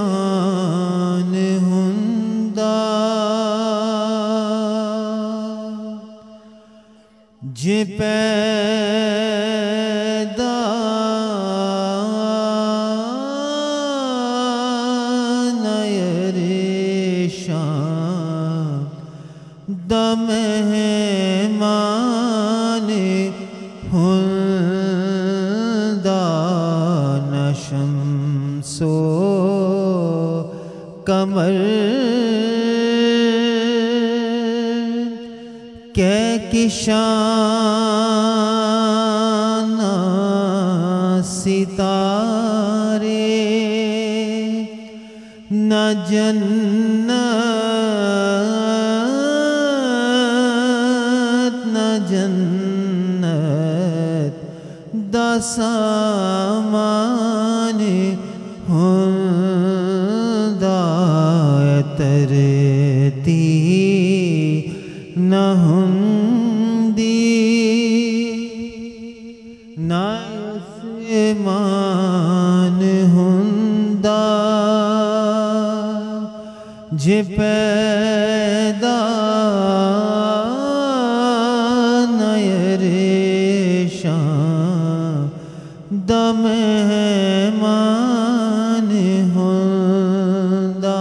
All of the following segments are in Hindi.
नायसमान हुंदा जे पैदा नयरेशान दमेहमान हुंदा नशम सो कमर के किशाना सितारे न जन्नत दसामान हुंदा तरती न हुंदी नायसमान हुंदा जे पैदा नयरेशान दमेहमान हुंदा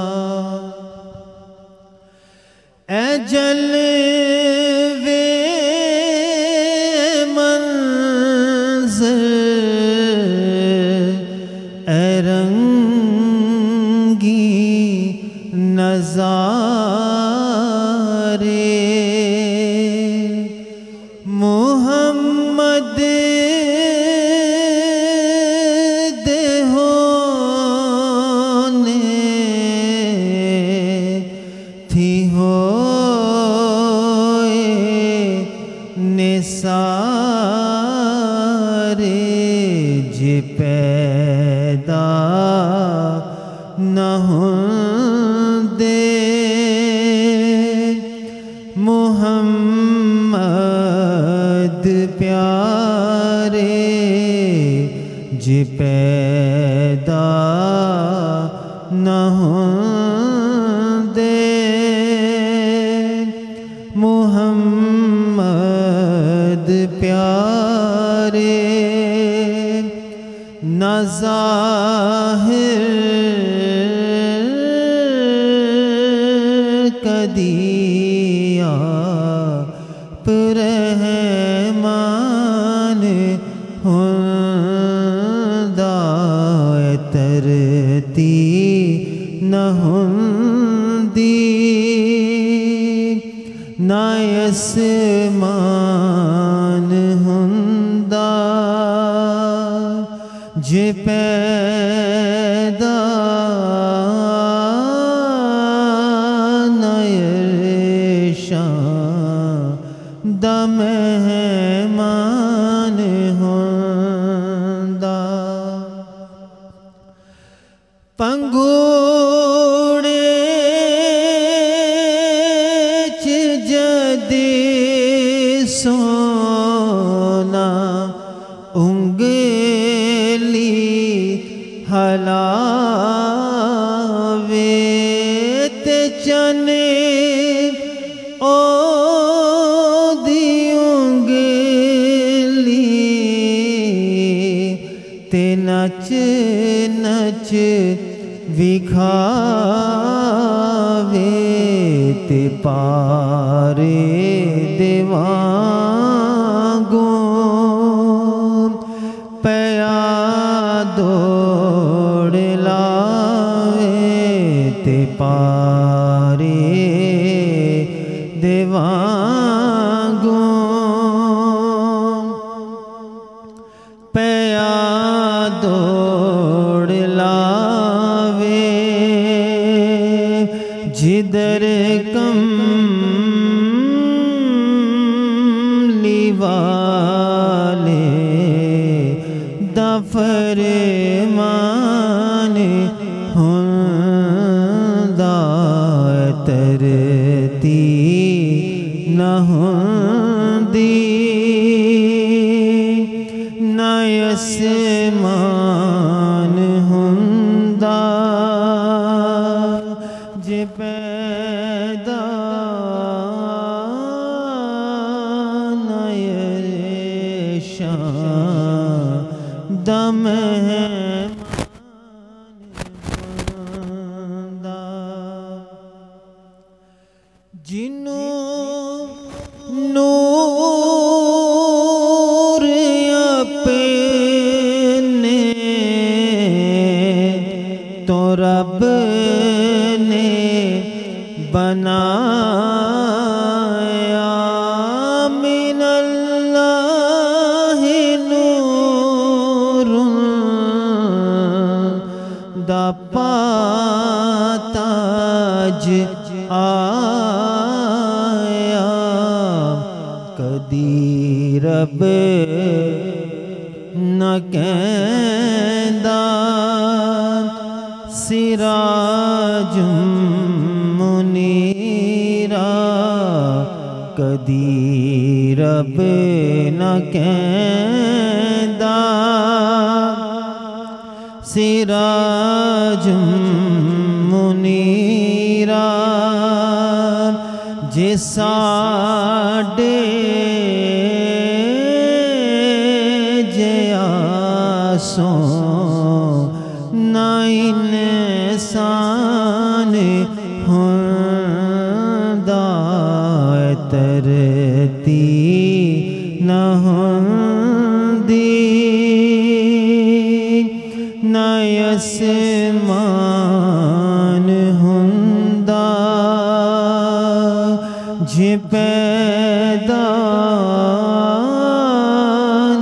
ए जलवे मंज़र जे पैदा न होंदे मुहम्मद प्यारे जे पैदा न होंदे मुहम्मद प्यारे न ज़ाहिर कदिया रहमान होंदा तरती न होंदी ना आसमान होंदा जे पैदा न दा मेहमान होंदा पंगूड़े च जदी सोना उंगली हलावे ते चने ओ ते नच नच विखावे ते पारे देवांगो पया दौड़ लावे ते पारे देवांगो पया दौड़ लावे जिधर कमली वाले दफरमान होंदा तरती न होंदी आसमान होंदा जे पैदा न दा मेहमान होंदा जिन्हों नूर अपने तो रब ने बनाया मिनल्लाहि नूरुन दा पाताज आया कदी रब न कहंदा सिराजुम मुनीरा कदी रब न कहंदा सिराजुम मुनीरा जे साडे जयासों ना इंसान होंदा तरती न होंदी न आसमान होंदा जे पैदा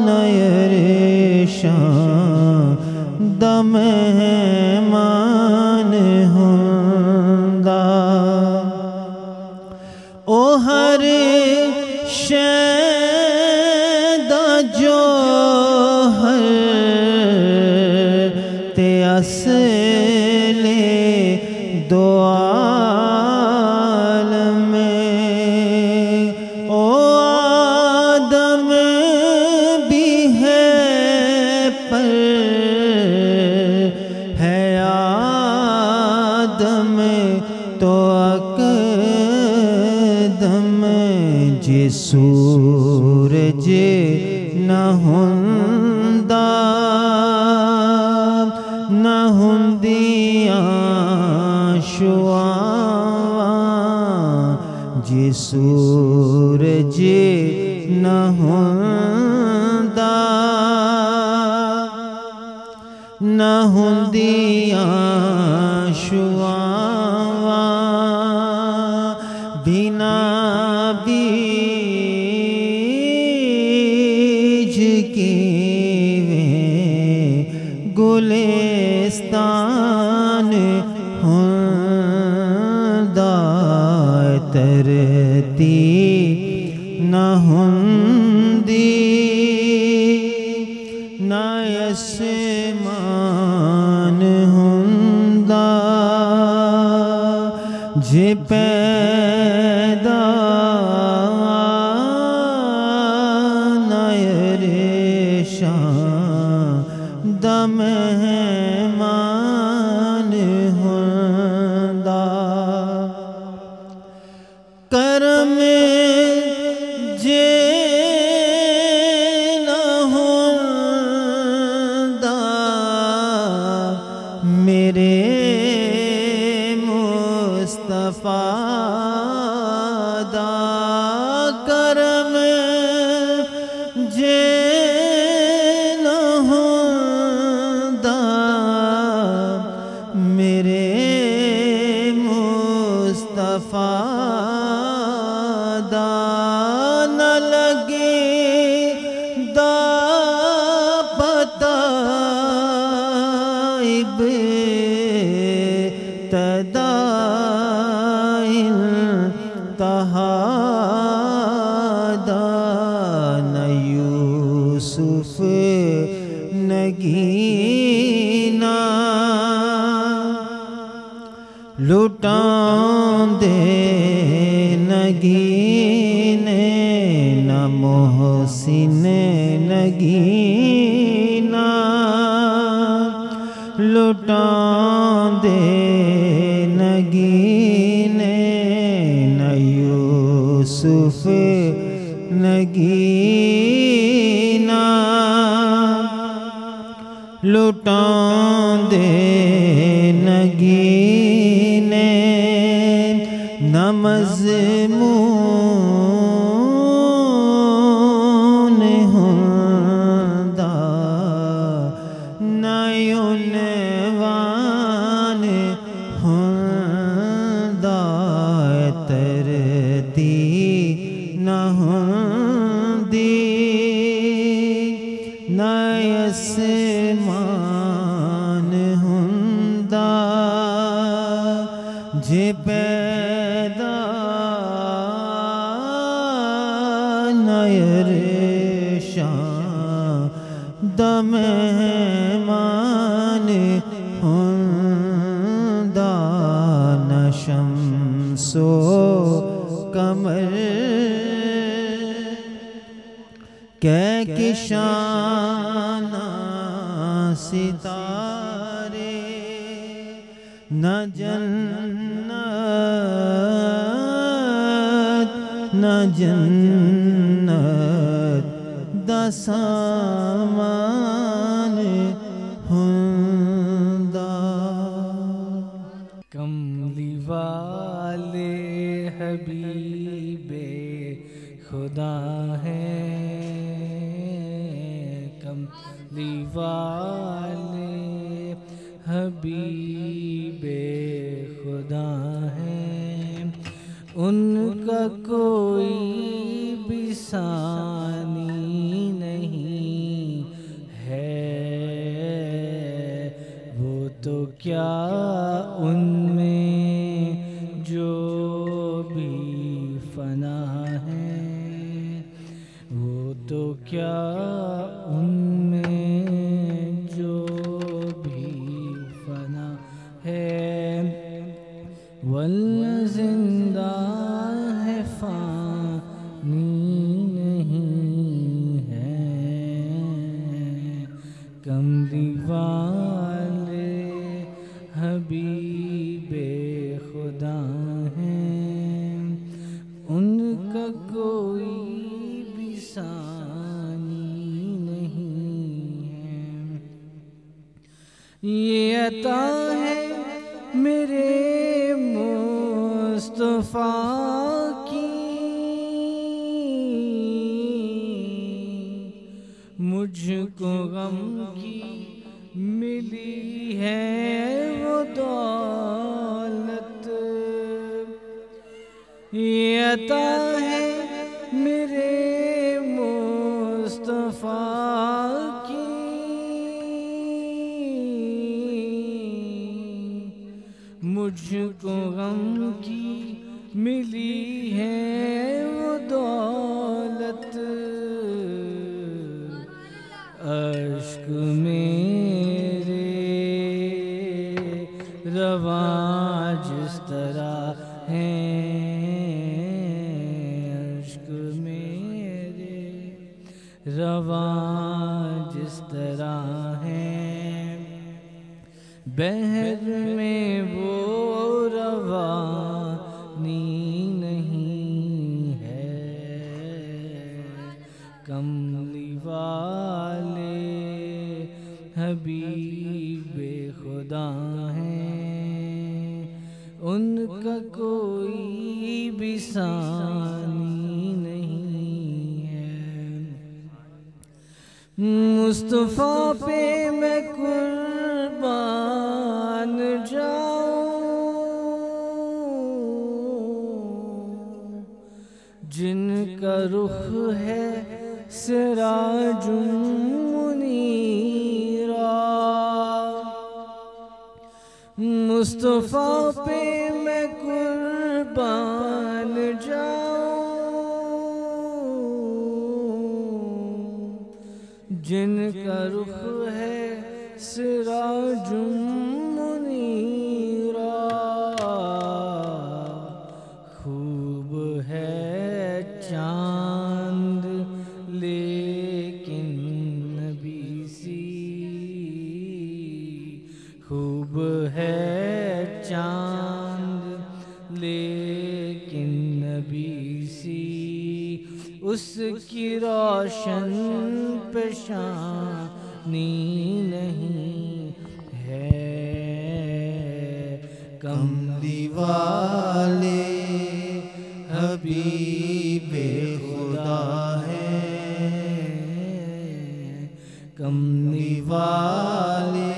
न दा मेहमान होंदा ओ हर शै दा जौहर असले दो आलम ओ आदम भी है पर है आदम तो अकदम जे सूरज न हुंदा न हुंदियां शुआवां जे सूरज न हुंदा न हुंदियां शुआवां बिना बीज के गुलिस्तान हुंदा तरती न हुंदी न आसमान हुंदा जे पैदा न रेशां दम मेहमान हुंदा करम जे न हुंदा मेरे मुस्तफा दा करम जे न हुंदा मेरे मुस्तफा दा न लगे दा पता इब्तदाइल तहादा न यूसुफ नगीना लुटांदे नगीने न मोहसिन नगीना लुटांदे नगीने न यूसुफ नगीना लुटांदे नगीने न मज़मून हुंदा न उनवान हुंदा तरती न हुंदी न आसमान हुंदा जे पैदा न रेशां दम मेहमान हुंदा न शम्सो कमर कै किशाना सितारे न जन्नत न जन्नत दसामान हुंदा कमली वाले हबीबे खुदा है कमली वाले हबीबे खुदा है उनका कोई भी सानी नहीं है वो तो क्या उनमें जो भी फना है वो तो क्या उनमें जो भी कमली वाले हबीबे खुदा हैं, उनका कोई भी सानी नहीं है। ये अता है मेरे मुस्तफ़ा की, मुझको गम की मिली है वो दौलत। ये अता है मेरे मुस्तफ़ा की, मुझको गम की मिली है वो दौलत। अश्क मेरे रवां जिस तरह हैं, अश्क मेरे रवां जिस तरह हैं, बहर में वो रवानी नहीं है। कमली वाले हबीबे खुदा हैं, उनका कोई भी सानी नहीं है। मुस्तफ़ा पे मैं कुर्बान जाऊं, जिनका रुख है सिराजुन मुनीरा। मुस्तफ़ा पे मैं कुर्बान जाऊं, जिनका रुख है सिराजुन मुनीरा। खूब है चांद लेकिन नबी सी, खूब है चांद लेकिन नबी सी, उसकी रोशन पेशानी नहीं है। कमली वाले हबीबे खुदा हैं, कमली वाले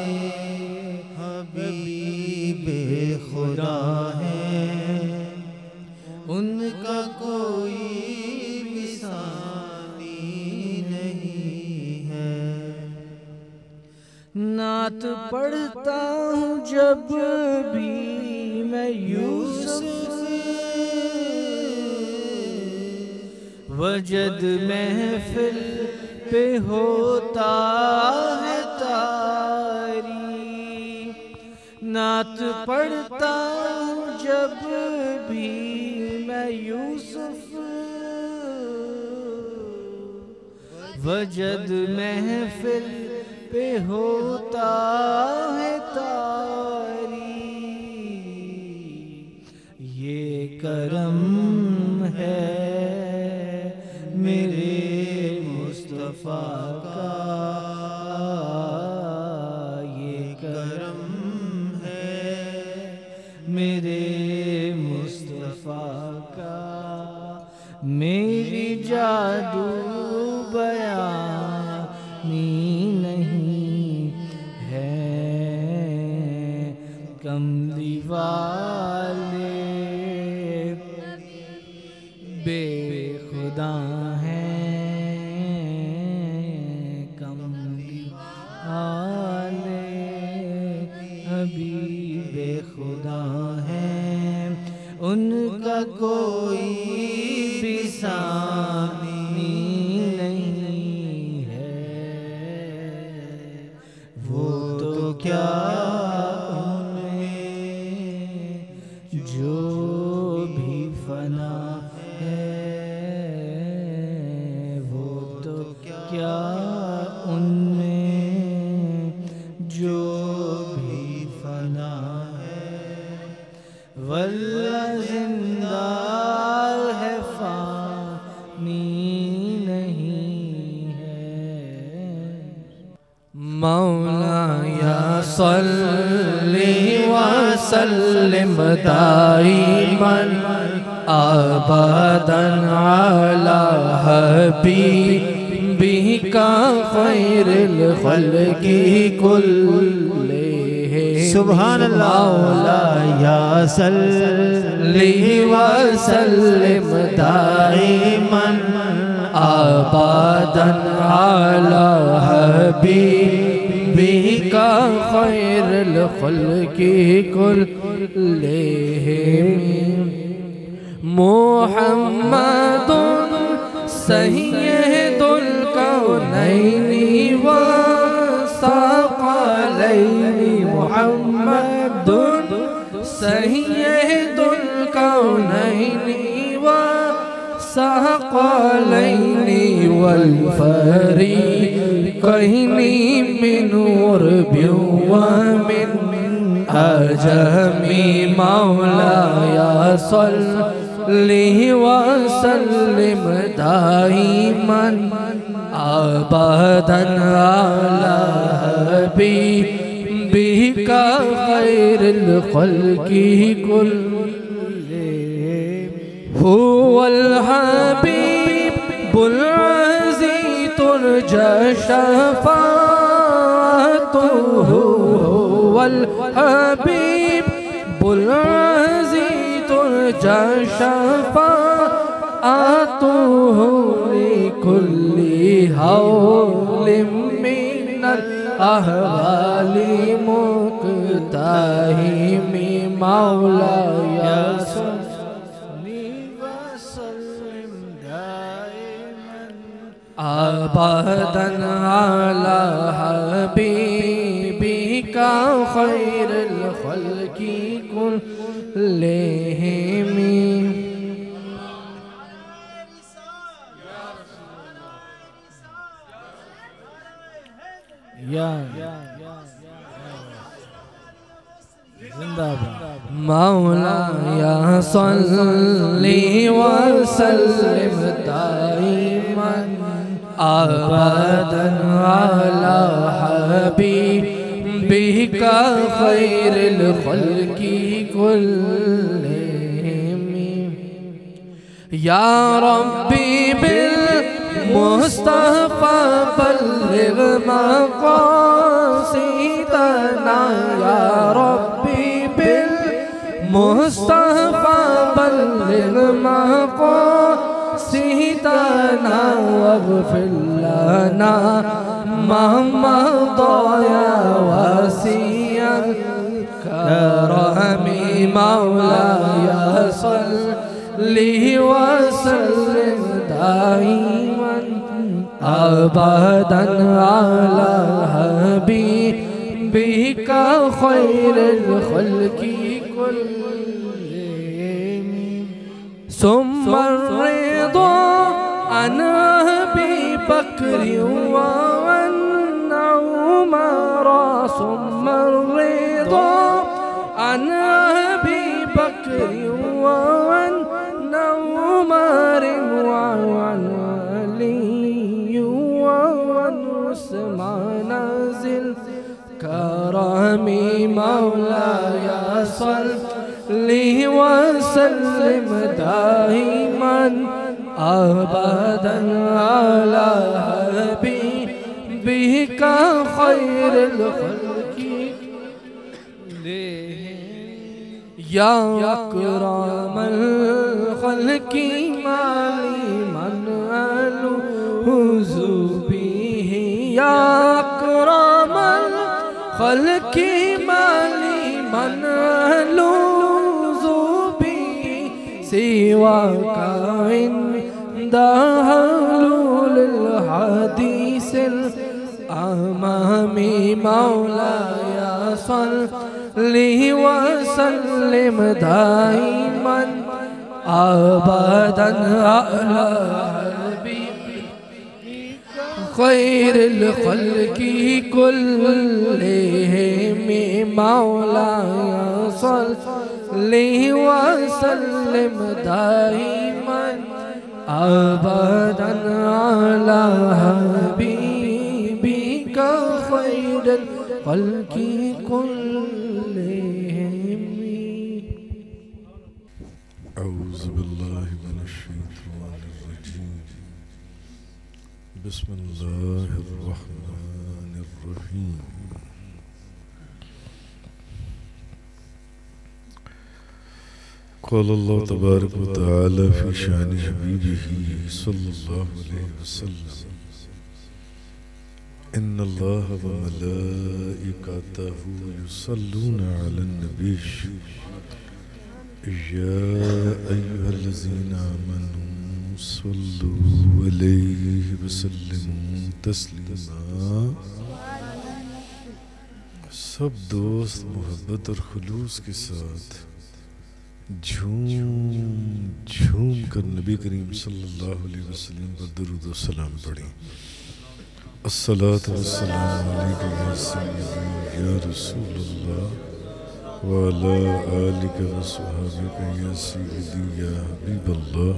हबीबे खुदा हैं, उनका कोई भी सानी नहीं है। नात पढ़ता हूँ जब भी मैं यूसुफ, वजद महफिल पे होता है तारी। नात पढ़ता हूँ जब भी मैं यूसुफ, वजद महफिल पे होता है तारी। ये करम है मेरे मुस्तफ़ा का, ये करम है मेरे मुस्तफ़ा का। मेरी जादू बयानी नहीं है। कमली वाले बेखुदा हैं, कमली वाले हबीबे खुदा हैं, उनका कोई भी सानी नहीं है। वो तो क्या उनमें जो भी फना है, वो तो क्या उनमें या सल्ली व सल्लिम दाइमन अबदन अला हबीबिका खैरिल खल्क़ि कुल्लिहिम। सुभान अल्लाह। या सल्ली व सल्लिम दाइमन अबदन अला हबीबिका खैरिल खल्क़ि कुल्लिहिम। मुहम्मदुन सय्यदुल कौनैनि व सक़लैनि। मुहम्मदुन सय्यदुल कौनैनि व सक़लैनि वल फ़रीक़ैनि मिन उर्बिन व मिन अजमी। मौलाया सल्ली व सल्लिम दाइमन अबदन अला हबीबिका खैरिल खल्क़ि कुल्लिहिम। हुवल हबीबुल अज़ीज़ तुरजा शफ़ाअतुहु। हुवल हबीबुल अज़ीज़ तुरजा शफ़ाअतुहु लिकुल्लि हौलिम मिनल अहवालि मुक़ताहिम। मौलाया अबदन अला हबीबिका खैरिल खल्क़ि कुल्लिहिम। मौलाया सल्ली व सल्लिम दाइमन अबदन अला हबीबिका खैरिल खल्क़ि कुल्लिहिम। या रब्बी बिल मुस्तफ़ा बल्लिग़ मक़ासिदना। या रब्बी बिल मुस्तफ़ा बल्लिग़ मक़ासिदना वग़फ़िर लना मा मज़ा या वासिअल करमी। मौलाया सल्ली व सल्लिम दाइमन अबदन अला हबीबिका खैरिल खल्क़ि कुल्लिहिम। सुम्मा रिदा अन अबी बकर व अन उमर। सुम्मा रिदा अन अबी बकर व अन उमर व अन अली व अन उस्मान ज़िल करमी। मौलाया सल्ली व सल्लिम दाइमन अबदन अला हबीबिका खैरिल खल्क़ि कुल्लिहिम। या अकरमल खल्क़ि माली मन अलुज़ु बिही। या अकरमल खल्क़ि माली मन अलुज़ु बिही सिवाका इंदा हलूलिल हदीसिल अमामी। मौलाया सल्ली व सल्लिम दाइमन अबदन अला हबीबिका खैरिल खल्क़ि कुल्लिहिम। मौलाया सल्ली व सल्लिम दाइमन अबदन अला हबीबिका खैरिल खल्की कुल्लिहिम। औज़ु बिल्लाहि मिनश शैतानिर रजीम। बिस्मिल्लाहिर रहमानिर रहीम। क़ाल अल्लाहु तबारक व तआला फ़ी शान हबीबिही सल्लल्लाहु अलैहि वसल्लम इन्नल्लाहा व मलाइकतहु युसल्लूना अलन नबी या अय्युहल्लज़ीना आमनू सल्लू अलैहि वसल्लिमू तस्लीमा। सब दोस्त मोहब्बत और खुलूस के साथ झूम झूम कर नबी करीम सल्लल्लाहु अलैहि वसल्लम पर दुरूद व सलाम पढ़ें। अस्सलातु वस्सलामु अलैका या सय्यदी या रसूलल्लाह व अला आलिका व सहाबिका या सय्यदी या हबीबल्लाह।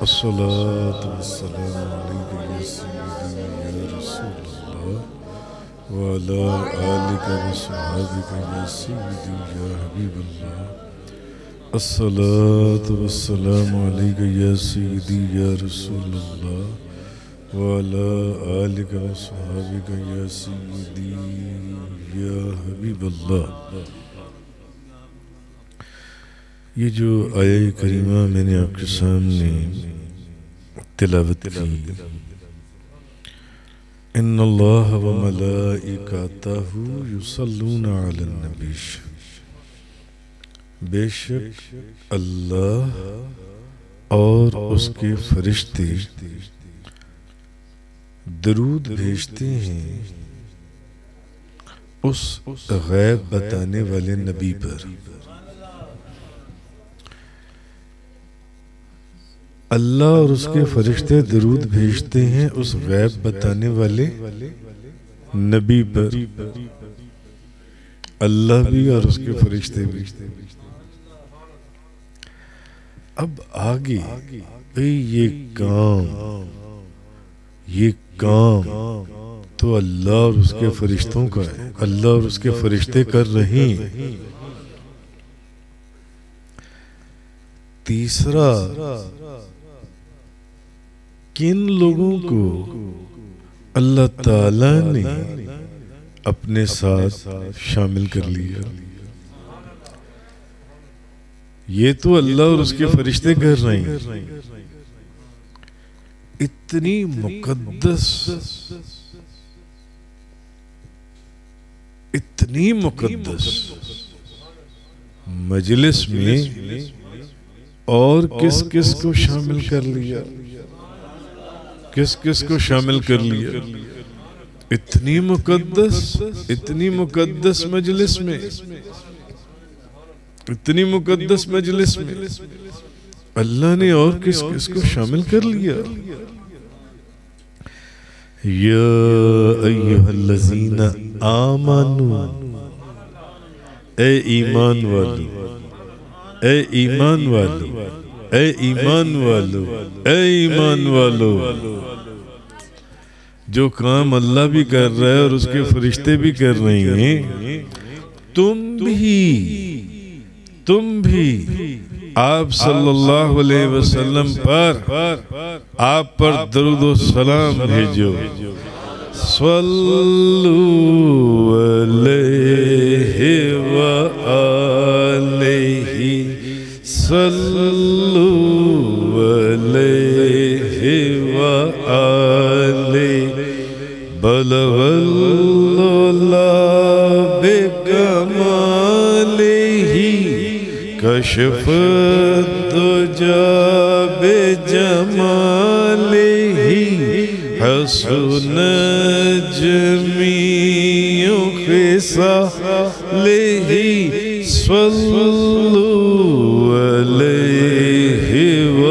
अस्सलातु वस्सलामु अलैका या सय्यदी या रसूलल्लाह व अला आलिका व सहाबिका या सय्यदी या हबीबल्लाह। अस्सलातु वस्सलामु अलैका या सय्यदी या रसूलल्लाह व अला आलिका व सहाबिका या सय्यदी या हबीबल्लाह। ये जो आया करीमा मैंने आपके सामने तिलावत की, इन्नल्लाह व मलाइकतहु युसल्लूना अलन नबी, बेशक अल्लाह और उसके फरिश्ते दरूद भेजते हैं उस गैब बताने वाले नबी पर। अल्लाह और उसके फरिश्ते दरूद भेजते हैं उस गैब बताने वाले नबी पर। अल्लाह भी और उसके फरिश्ते भी। अब आगे ये काम तो अल्लाह और उसके फरिश्तों का है, अल्लाह और उसके फरिश्ते कर रहे हैं। तीसरा, किन लोगों को अल्लाह ताला ने अपने साथ शामिल कर लिया। ये तो अल्लाह और उसके फरिश्ते कर रहे हैं। इतनी मुकद्दस मजलिस में और किस किस को शामिल कर लिया, किस किस को शामिल कर लिया। इतनी मुकद्दस मजलिस में, इतनी मुकद्दस मजलिस में अल्लाह ने और किस किस को शामिल कर लिया। या अय्युहल्लज़ीना आमनू, ए ईमान वालो, ए ईमान वालो, ए ईमान वालो, ए ईमान वालो। जो काम अल्लाह भी कर रहा है और उसके फरिश्ते भी कर रहे हैं, तुम भी आप सल्लल्लाहु अलैहि वसल्लम पर, आप पर दरूद व सलाम भेजो। सल्लू अलैहि व आलिहि, सल्लू अलैहि व आलिहि, बलगल्लाहु बिकमालिहि, कशफ दुजा बिजमालिहि, हसन जमीउ खिसालिहि, सल्लू अलैहि व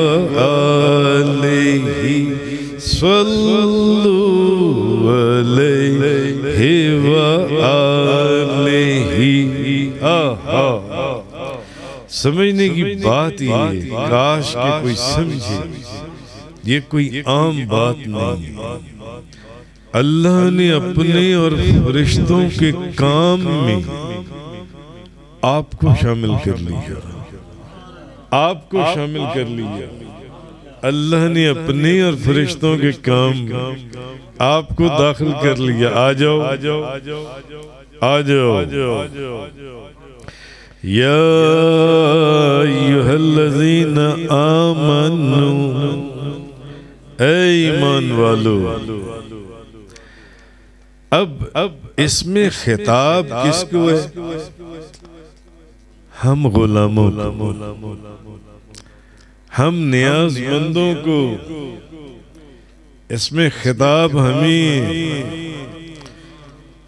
आलिहि, सल्लू अलैहि व आलिहि। समझने की बात ये है, काश के कोई समझे, ये कोई आम बात नहीं है। अल्लाह ने अपने और फरिश्तों के काम में आपको शामिल कर लिया, आपको शामिल कर लिया। अल्लाह ने अपने और फरिश्तों के काम आपको दाखिल कर लिया। आ जाओ, आ जाओ, आ जाओ। या अय्युहल्लज़ीना आमनू, ऐ ईमान वालो। अब इसमें खिताब किसको है? हम गुलामों को, हम नियाज़मंदों को। इसमें खिताब हमें।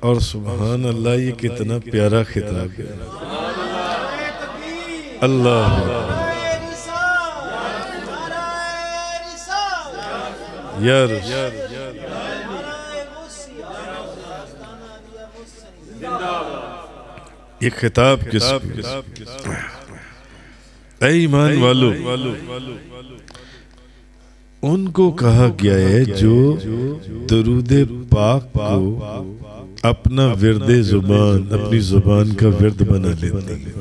और सुभान अल्लाह, ये कितना प्यारा खिताब है। अल्लाह यार, ये खिताब किस? ऐ ईमान वालों, उनको कहा गया है जो दरूदे पाक को अपना विर्दे जुबान, अपनी जुबान का विर्द बना लेते हैं,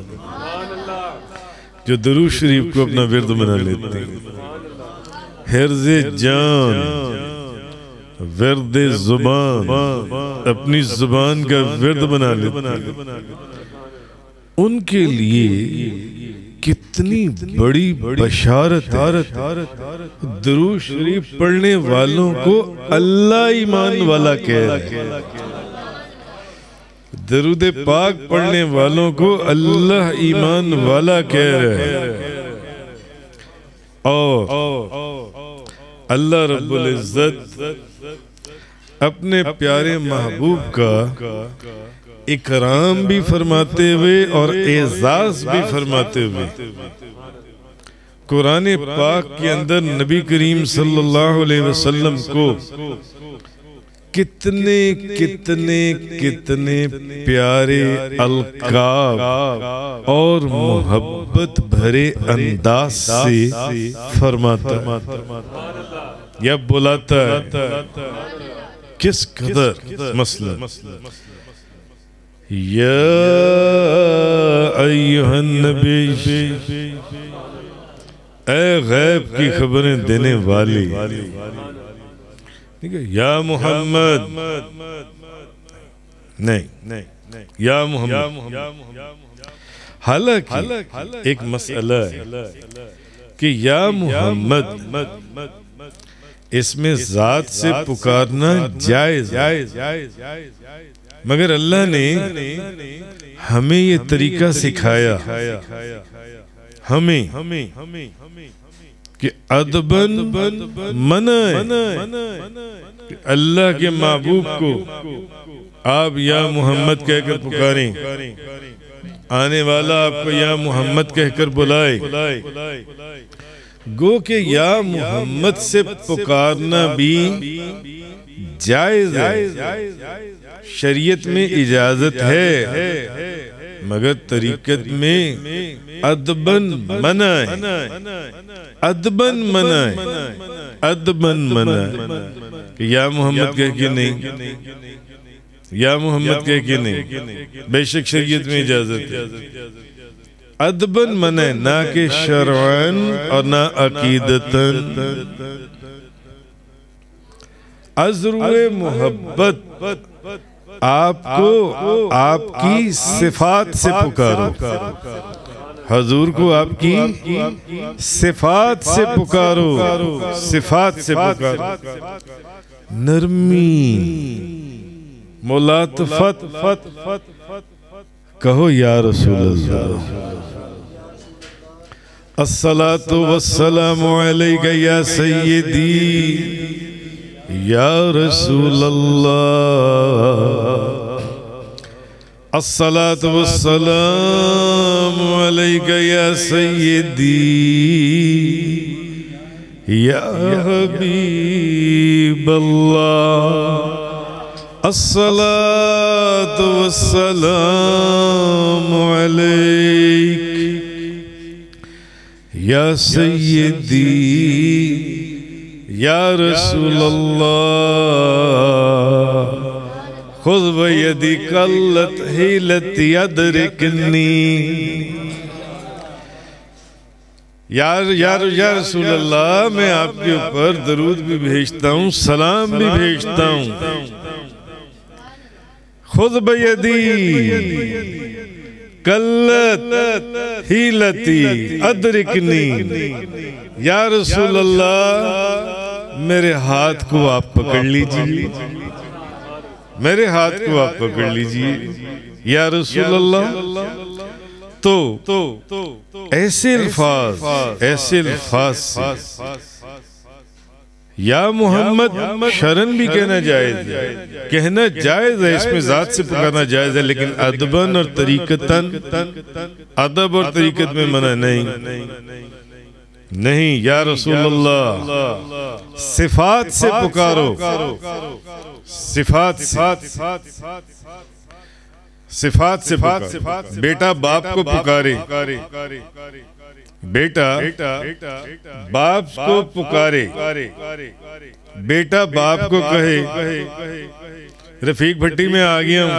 जो दरूद शरीफ को अपना विर्द बना लेते हैं। हिर्ज़े जान, विर्दे जुबान, अपनी जुबान का विर्द बना लेते हैं। उनके लिए कितनी बड़ी बशारत है। दरूद शरीफ पढ़ने वालों को अल्लाह ईमान वाला कह रहे हैं, दरूद पाक पढ़ने वालों को अल्लाह ईमान वाला कह रहे हैं। और अल्लाह रब्बुल इज्जत अपने प्यारे महबूब का इकराम भी फरमाते हुए और एजाज भी फरमाते हुए कुरान पाक के अंदर नबी करीम सल्लल्लाहु अलैहि वसल्लम को कितने कितने कितने प्यारे अलकाब और मोहब्बत भरे अंदाज से फरमाता या बुलाता है। किस कदर मसला, या अय्युहन नबी, ऐ गैब की खबरें देने वाली, ठीक है, या मोहम्मद, नहीं, या मोहम्मद। हालांकि एक मसला है कि या मोहम्मद इसमें जात से पुकारना जायज, मगर अल्लाह ने हमें ये तरीका सिखाया, हमें कि अदबन मना है। अल्लाह के महबूब को आप या मोहम्मद कहकर पुकारें, आने वाला आपको या मोहम्मद कहकर बुलाए। गो के या मोहम्मद से पुकारना भी जायज है, शरीयत में इजाजत है, मगर तरीकत में अदबन मना है, अदबन मना है, अदबन मना है। या मोहम्मद कह के नहीं, या मोहम्मद कह के नहीं, बेशक शरीयत में इजाजत है। अदबन मना है, ना के शरअन और ना अकीदतन। अज़रुए मोहब्बत आपको आपकी सिफात से पुकारो, हजूर को आपकी सिफात से पुकारो, सिफात से पुकारो। नरमी, मुलातफत कहो या रसूल अल्लाह। अस्सलातु वस्सलामु अलैका या सय्यदी या रसूल अल्लाह। अस्सलातु वस्सलामु अलैका या सय्यदी या हबीब अल्लाह। अस्सलातु वस्सलामु अलैक या सय्यदी या रसूल अल्लाह। खुद बयदी कल्लत हिलती अदरिकनी। यार रसूल अल्लाह, मैं आपके ऊपर दरूद भी भेजता हूँ, सलाम भी भेजता हूँ। खुद बयदी कल्लत हिलती अदरिकनी। या रसूल अल्लाह, मेरे हाथ को आप पकड़ लीजिए, मेरे हाथ को आप पकड़ लीजिए या रसूल अल्लाह। तो ऐसे अल्फाज से या मोहम्मद शरन भी कहना जायज है, कहना जायज है, इसमें जात से पुकारना जायज है, लेकिन अदबन और तरीकतन, अदब और तरीकत में मना नहीं। या रसूल अल्लाह, सिफात से पुकारो, सिफात से पुकारो। बेटा बाप को पुकारे, बेटा बाप को पुकारे, बेटा बाप को कहे रफीक भट्टी में आ गया हूं।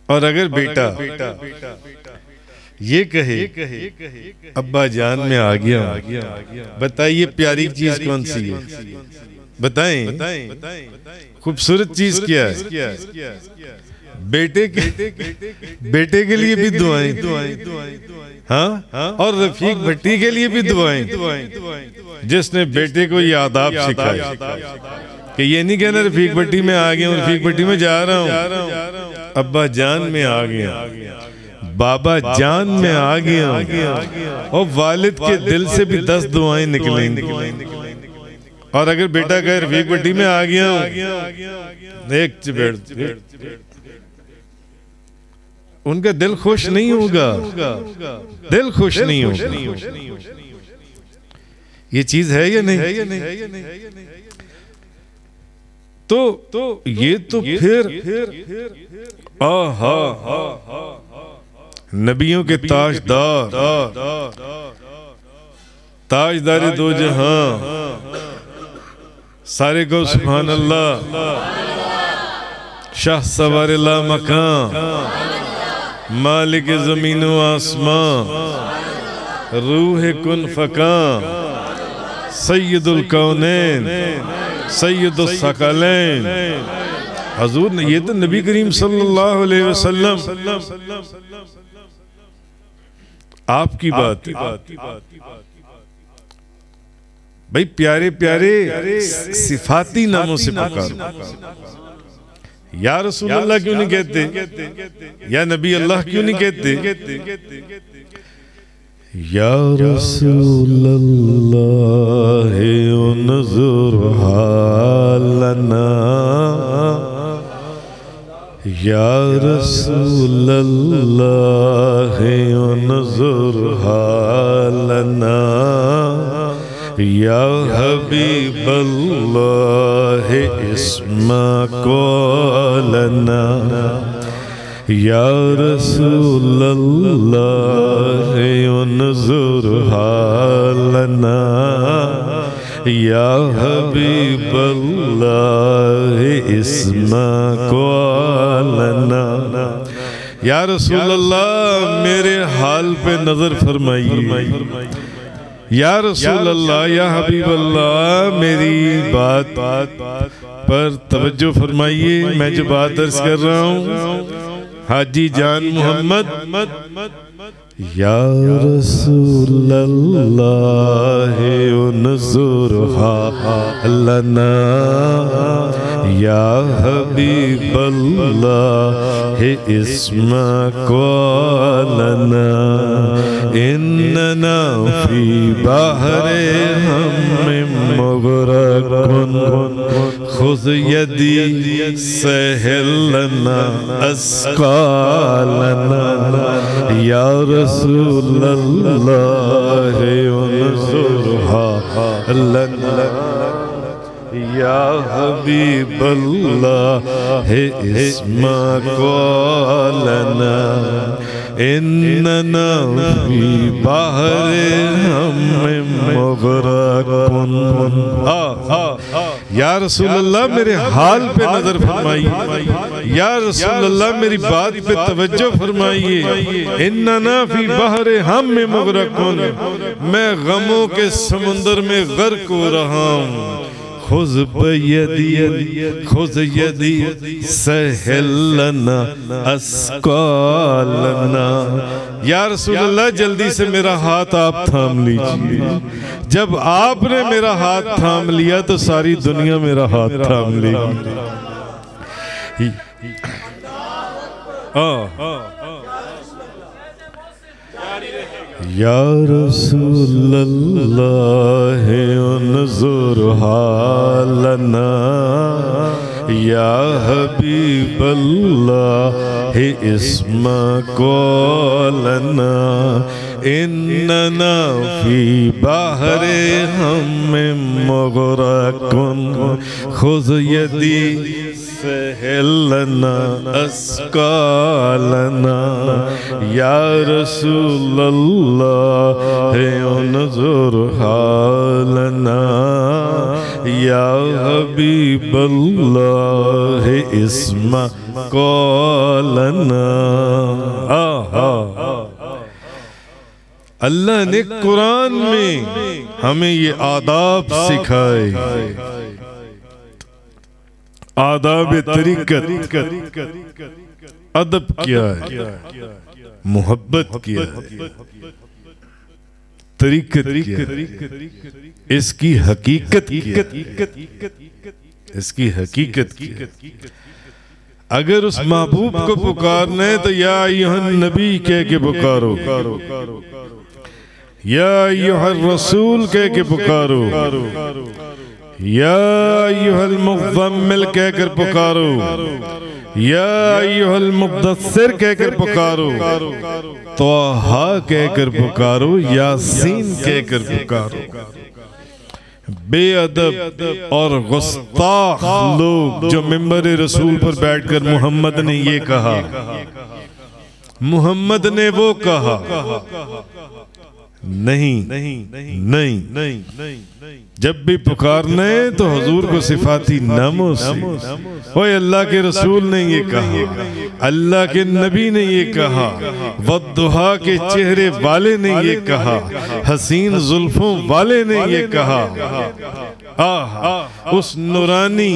और अगर बेटा ये कहे अब्बा जान में आ गया हूं, बताइए प्यारी चीज कौन सी है? बताएं, खूबसूरत चीज क्या है? बेटे के लिए भी दुआएं, हाँ, और रफीक भट्टी के लिए भी दुआएं, जिसने बेटे को ये आदाब सिखाए कि ये नहीं कहना रफीक भट्टी में आ गया हूं, रफीक भट्टी में जा रहा हूं, अब्बा जान में आ गया, बाबा जान में आ गया। और वालिद के दिल से भी 10 दुआएं निकलेंगी। और अगर बेटा कहे रफीक भट्टी में आ गया हूं, एक चपेट, उनका दिल खुश नहीं होगा, दिल खुश नहीं होगा। ये चीज है या नहीं? तो ये तो फिर आहा, नबियों के ताजदार दो जहां, सारे को सुभान अल्लाह, शाह सवार ला मकान, मालिक ज़मीन व आसमां, रूह कुन फ़कां, सैयदुल कौनैन, सैयदुस सकलैन। हजूर ने, ये तो नबी करीम सल्लल्लाहु अलैहि वसल्लम आपकी बात भाई, प्यारे प्यारे सिफाती नामों से पुकारो। या रसूल अल्लाह क्यों नहीं कहते? या नबी अल्लाह क्यों नहीं कहते? या रसूल अल्लाह उन्जुर हालना, या रसूल अल्लाह उन्जुर हालना, या हबीब अल्लाह इस्मा कौलना, या रसूल अल्लाह उन्जुर हालना, या हबीब अल्लाह इस्मा कौलना। या रसूल अल्लाह, मेरे हाल पे नजर फरमाइए। या रसूल अल्लाह, या हबीब अल्लाह, मेरी बात पर तवज्जो फरमाइए। मैं जो बात अर्ज कर रहा हूँ, हाजी जान मोहम्मद, या रसूल अल्लाह उन्जुर हालना, या हबीब अल्लाह इस्मा कौलना, इन्नना फी बहरे हम मुगरकुन, खुद यदी सहलना अस्कालना, या रसूल अल्लाह उन्जुर हालना, या हबीब अल्लाह इस्मा कौलना, इन्नना फी बहरे हम मुगरकुन, या रसूल अल्लाह मेरे हाल पे नजर फरमाइए, या रसूल अल्लाह मेरी बात पे तवज्जो फरमाइए। इन्ना फी बहरे हम में मुगरकुन, मैं गमों के समुंदर में गर्क हो रहा हूँ। खुद यदी सहलना अस्कालना, या रसूल अल्लाह जल्दी से मेरा हाथ आप थाम लीजिए। जब आपने मेरा हाथ थाम लिया तो सारी दुनिया मेरा हाथ थाम लेगी। या रसूल अल्लाह उन्जुर हालना, या हबीब अल्लाह इस्मा कौलना। इन्ना फी बहरे हम मुगरकुन, खुद यदी सहलना अस्कालना। या रसूल अल्लाह उन्जुर हालना, या हबीब अल्लाह इस्मा कौलना। अल्लाह ने कुरान में हमें ये आदाब सिखाए, आदाब तरीकत, अदब क्या है, मोहब्बत क्या है, तरीकत क्या है, इसकी हकीकत क्या है, इसकी हकीकत क्या है। अगर उस महबूब को पुकारना है तो या अय्युहन नबी कह के पुकारो, या अय्युहर रसूल कह के पुकारो, या अय्युहल मुज़म्मिल कहकर पुकारो, या अय्युहल मुद्दस्सिर कहकर पुकारो, तौहा कहकर पुकारो, यासीन कहकर पुकारो। बेअदब और गुस्ताख लोग जो मिंबर रसूल पर बैठकर मोहम्मद ने ये कहा, मोहम्मद ने वो कहा, नहीं नहीं नहीं नहीं, जब भी पुकारना है तो हुजूर को सिफाती नामों से, ओए अल्लाह के रसूल ने ये कहा, अल्लाह के नबी ने ये कहा, वद्दुहा के चेहरे वाले ने ये कहा, हसीन जुल्फों वाले ने ये कहा। उस नूरानी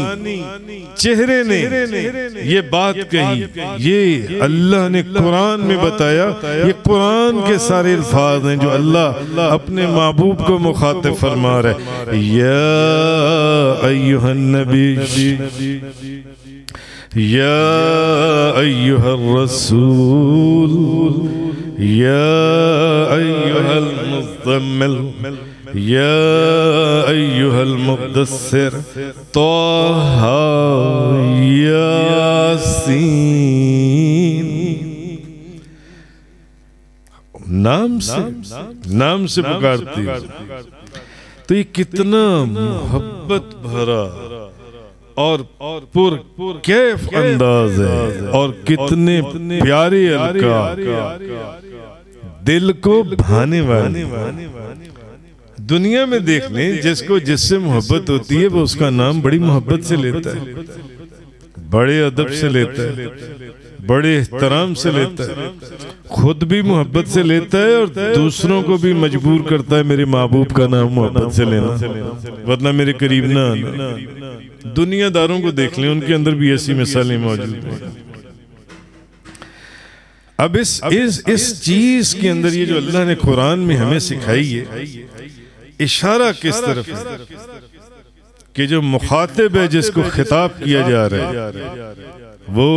चेहरे ने ये बात कही, ये अल्लाह ने कुरान में बताया। ये कुरान के सारे अल्फाज हैं जो अल्लाह अपने महबूब को मुखातिब फरमा रहे। या अय्युहन नबी, या अय्युहर रसूल, या अय्युहल मुज़म्मिल, या अय्युहल मुद्दस्सिर, तौहा यासीन। नाम से पुकारती तो ये कितना मोहब्बत भरा और पुरकैफ अंदाज है, और कितने प्यारे अलकाब, दिल को भाने वाले। दुनिया में देख लें, जिसको जिससे मोहब्बत होती है वो उसका नाम बड़ी मोहब्बत से लेता है, बड़े अदब से लेता है, बड़े एहतराम से लेता है, खुद भी मोहब्बत से लेता है और दूसरों को भी मजबूर करता है मेरे महबूब का नाम मोहब्बत से लेना, वरना मेरे करीब ना आना। दुनियादारों को देख लें, उनके अंदर भी ऐसी मिसालें मौजूद हैं। अब इस चीज के अंदर ये जो अल्लाह ने कुरान में हमें सिखाई है, इशारा किस तरफ है कि जो मुखातिब है, जिसको खिताब किया जा रहा है, वो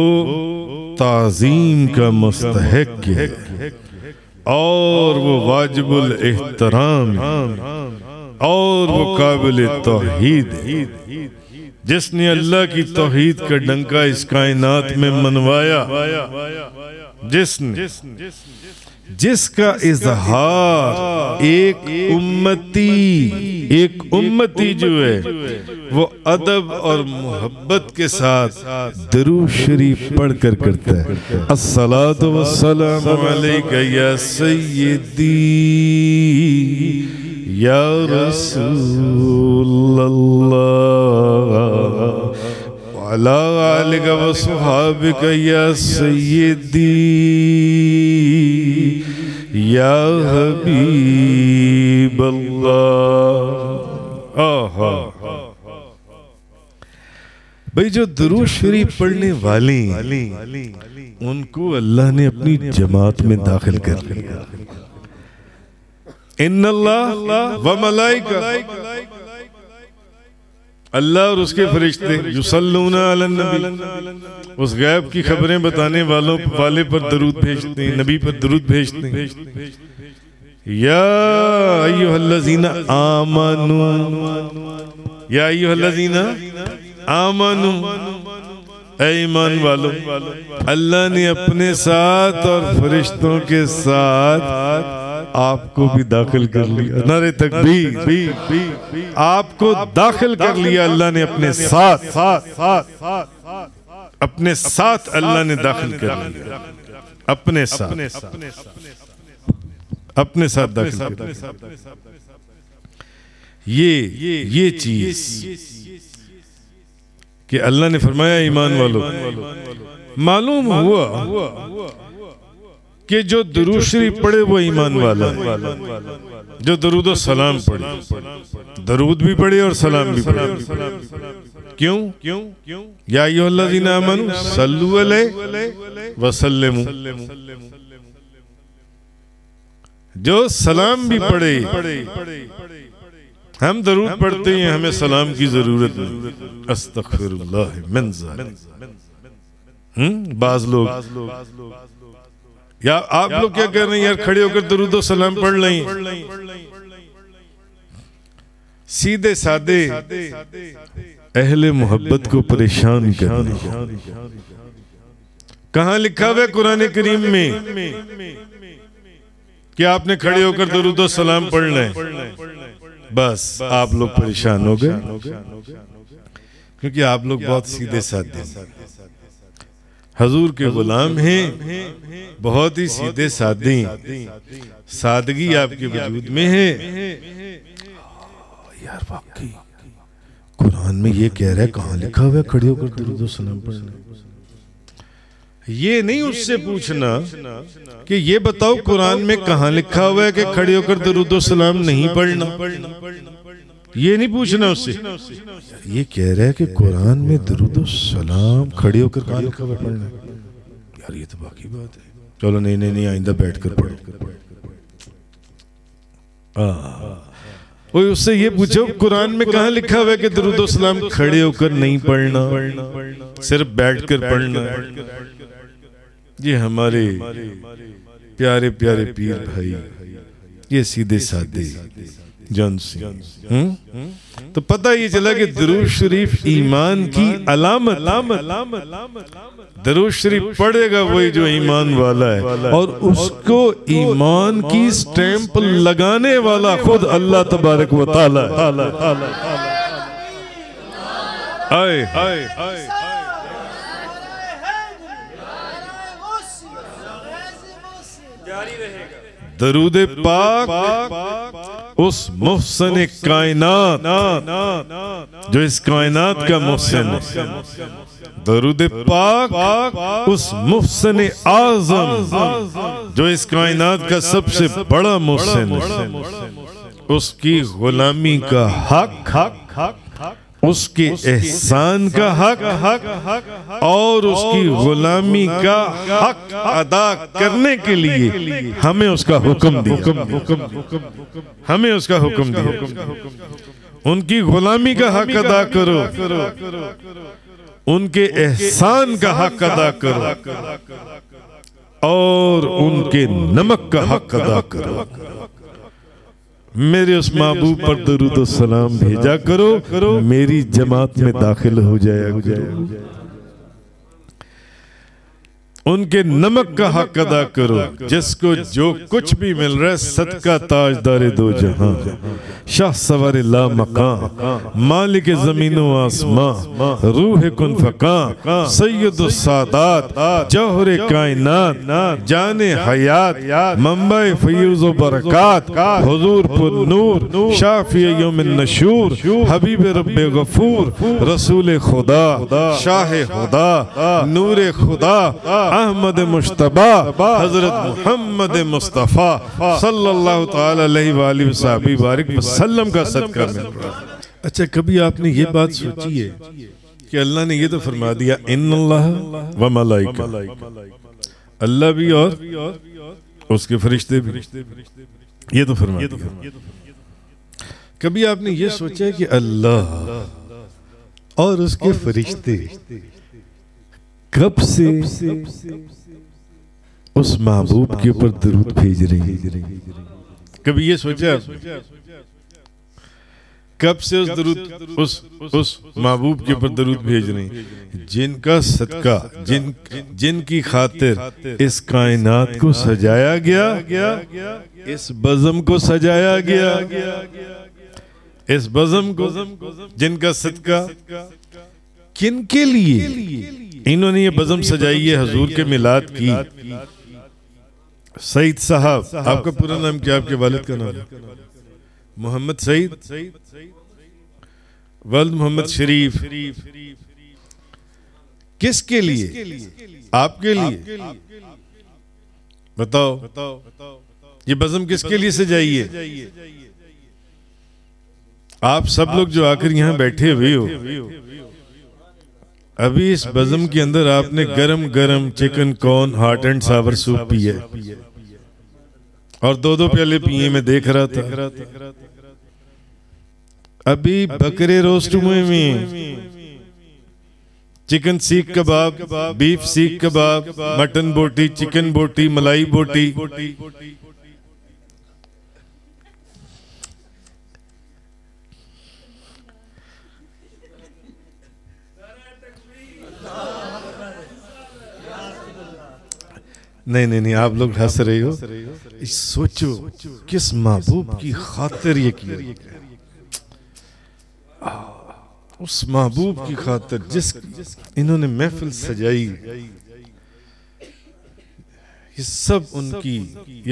ताज़ीम का मुस्तहिक है और वो वाजिबुल एहतराम है और वो काबिल तौहीद है। जिसने अल्लाह की तौहीद का डंका इस कायनात में मनवाया, जिसका इजहार एक उम्मती जो है वो अदब और मोहब्बत के साथ दरूद शरीफ पढ़ कर करता है। अस्सलातु वस्सलामु अलैका या सय्यदी या रसूल अल्लाह अला आलिका व सुहाबिका या सय्यदी या हबीब अल्लाह। आहा भाई, जो दुरूद शरीफ पढ़ने वाले उनको अल्लाह ने अपनी जमात में दाखिल कर लिया। इन्नल्लाह व मलाइका, अल्लाह और उसके फरिश्ते युसल्लूना अलन नबी, उस गैब की खबरें बताने वाले पर दरूद भेजते हैं, नबी पर दरूद भेजते हैं। या अय्युहल्लज़ीना आमनू, या अय्युहल्लज़ीना आमनू, ऐ ईमान वालों, अल्लाह ने अपने साथ और फरिश्तों के साथ आपको भी दाखिल कर लिया। नारे तकबीर, आपको दाखिल कर लिया अल्लाह ने अपने साथ, अपने साथ अल्लाह ने दाखिल कर लिया, अपने साथ, अपने साथ दाखिल कर लिया। ये चीज कि अल्लाह ने फरमाया ईमान वालों, मालूम हुआ कि जो दुरूद शरीफ पढ़े वो ईमान वाला है, जो दरूद और सलाम पढ़े, दरूद भी पढ़े और सलाम भी पढ़े। क्यों? या अय्युहल्लज़ीना आमनू सल्लू अलैहि व सल्लिमू, जो सलाम भी पढ़े, हम दरूद पढ़ते हैं, हमें सलाम की जरूरत नहीं। अस्तगफिरुल्लाह मिन ज़ालिक। बाज लोग या आप लोग क्या कर रहे हैं यार, खड़े होकर दरूद और सलाम पढ़ लें। सीधे सादे अहले मोहब्बत को परेशान करने। कहां लिखा हुआ है कुरान करीम में कि आपने खड़े होकर दरूद और सलाम पढ़ना है? बस आप लोग परेशान हो गए, क्योंकि आप लोग बहुत सीधे साधे हजूर के गुलाम हैं, बहुत ही सीधे साधे, सादगी आपके वजूद में है। यार वाकई कुरान में ये कह रहा है, कहाँ लिखा हुआ है खड़े होकर दरूद और सलाम पढ़ना? ये नहीं उससे पूछना कि ये बताओ कुरान में कहाँ लिखा हुआ है कि खड़े होकर दरूद और सलाम नहीं पढ़ना। ये नहीं पूछना उससे, ये कह रहा है कि कुरान में दरूद और सलाम खड़े होकर कहाँ लिखा हुआ पढ़ना। यार ये तो बाकी बात है। चलो नहीं आइंदा बैठकर पढ़ो। कोई उससे ये पूछो कुरान में कहाँ लिखा हुआ है कि दरूद और सलाम खड़े होकर नहीं पढ़ना, सिर्फ बैठकर पढ़ना। ये हमारे प्यारे प्यारे पीर भाई, ये सीधे साधे जान से, तो पता ये चला कि दरूद शरीफ ईमान की अलामत। दरूद शरीफ पढ़ेगा वही जो ईमान वाला है, और उसको ईमान की स्टैंप लगाने वाला खुद अल्लाह तबारक व तआला है। दरूद पाक उस मुहसिन कायनात जो इस कायनात का मुहसिन है। दरूद पाक उस मुहसिन आज़म जो इस कायनात का सबसे बड़ा मुहसिन है। उसकी गुलामी का हक, उसके एहसान का हक और उसकी गुलामी का हक अदा करने के लिए हमें उसका हुक्म दिया, हमें उसका हुक्म दिया। उनकी गुलामी का हक अदा करो, उनके एहसान का हक अदा करो और उनके नमक का हक अदा करो। मेरे उस महबूब पर दरूद और सलाम भेजा करो, मेरी जमात में दाखिल हो जाया करो। उनके नमक का हक अदा करो, जिसको जो कुछ भी मिल रहा है सदका ताजदारे दो जहां, शाह सवारे ला मकां, मालिक ज़मीन व आसमां, रूह कुन फकां, सैयदुस सादात, जौहरे कायनात, जाने हयात, मंबे फयूज़ व बरकात, हुजूर पुर नूर, शाफी यौमिन नशूर, हबीब रब्बे गफूर, रसूल खुदा, शाह खुदा, नूर खुदा, अहमद मुश्तबा, हजरत मोहम्मद मुस्तफ़ा सल्लल्लाहु ताला अलैहि वालिहि वसल्लम का सदका मिल रहा है। अच्छा, कभी आपने ये बात सोची है कि अल्लाह ने ये तो फरमा दिया इन्नल्लाह व मलाइका, अल्लाह भी और उसके फरिश्ते भी, ये तो फरमा दिया। कभी आपने ये सोचा कि अल्लाह और उसके फरिश्ते कब से उस महबूब के ऊपर दरूद भेज रहे हैं? कभी ये सोचा कब से उस दरूद उस महबूब के ऊपर दरूद भेज रहे हैं, जिनका सदका, जिनकी खातिर इस कायनात को सजाया गया, इस बज़म को सजाया गया, इस बज़म को, जिनका सदका किनके लिए इन्होंने ये बज़म सजाई है हुजूर के मिलाद की। सईद साहब, आपका पूरा नाम क्या? आपके वालिद का नाम? मोहम्मद सईद, वल्द मोहम्मद शरीफ। किसके लिए? आपके लिए। बताओ ये बज़म किसके लिए सजाई है? आप सब लोग जो आकर यहाँ बैठे हुए हो, अभी इस बज़म के अंदर आपने गरम गरम chicken corn hot and Sawar soup पिया और दो प्याले पिए, मैं देख रहा था। अभी बकरे रोस्ट हुए में, चिकन सीख कबाब, बीफ सीख कबाब, मटन बोटी, चिकन बोटी, मलाई बोटी, नहीं, आप लोग हंस रहे हो। सोचो किस महबूब की खातिर ये किया, उस महबूब की खातिर जिस इन्होंने महफिल सजाई, ये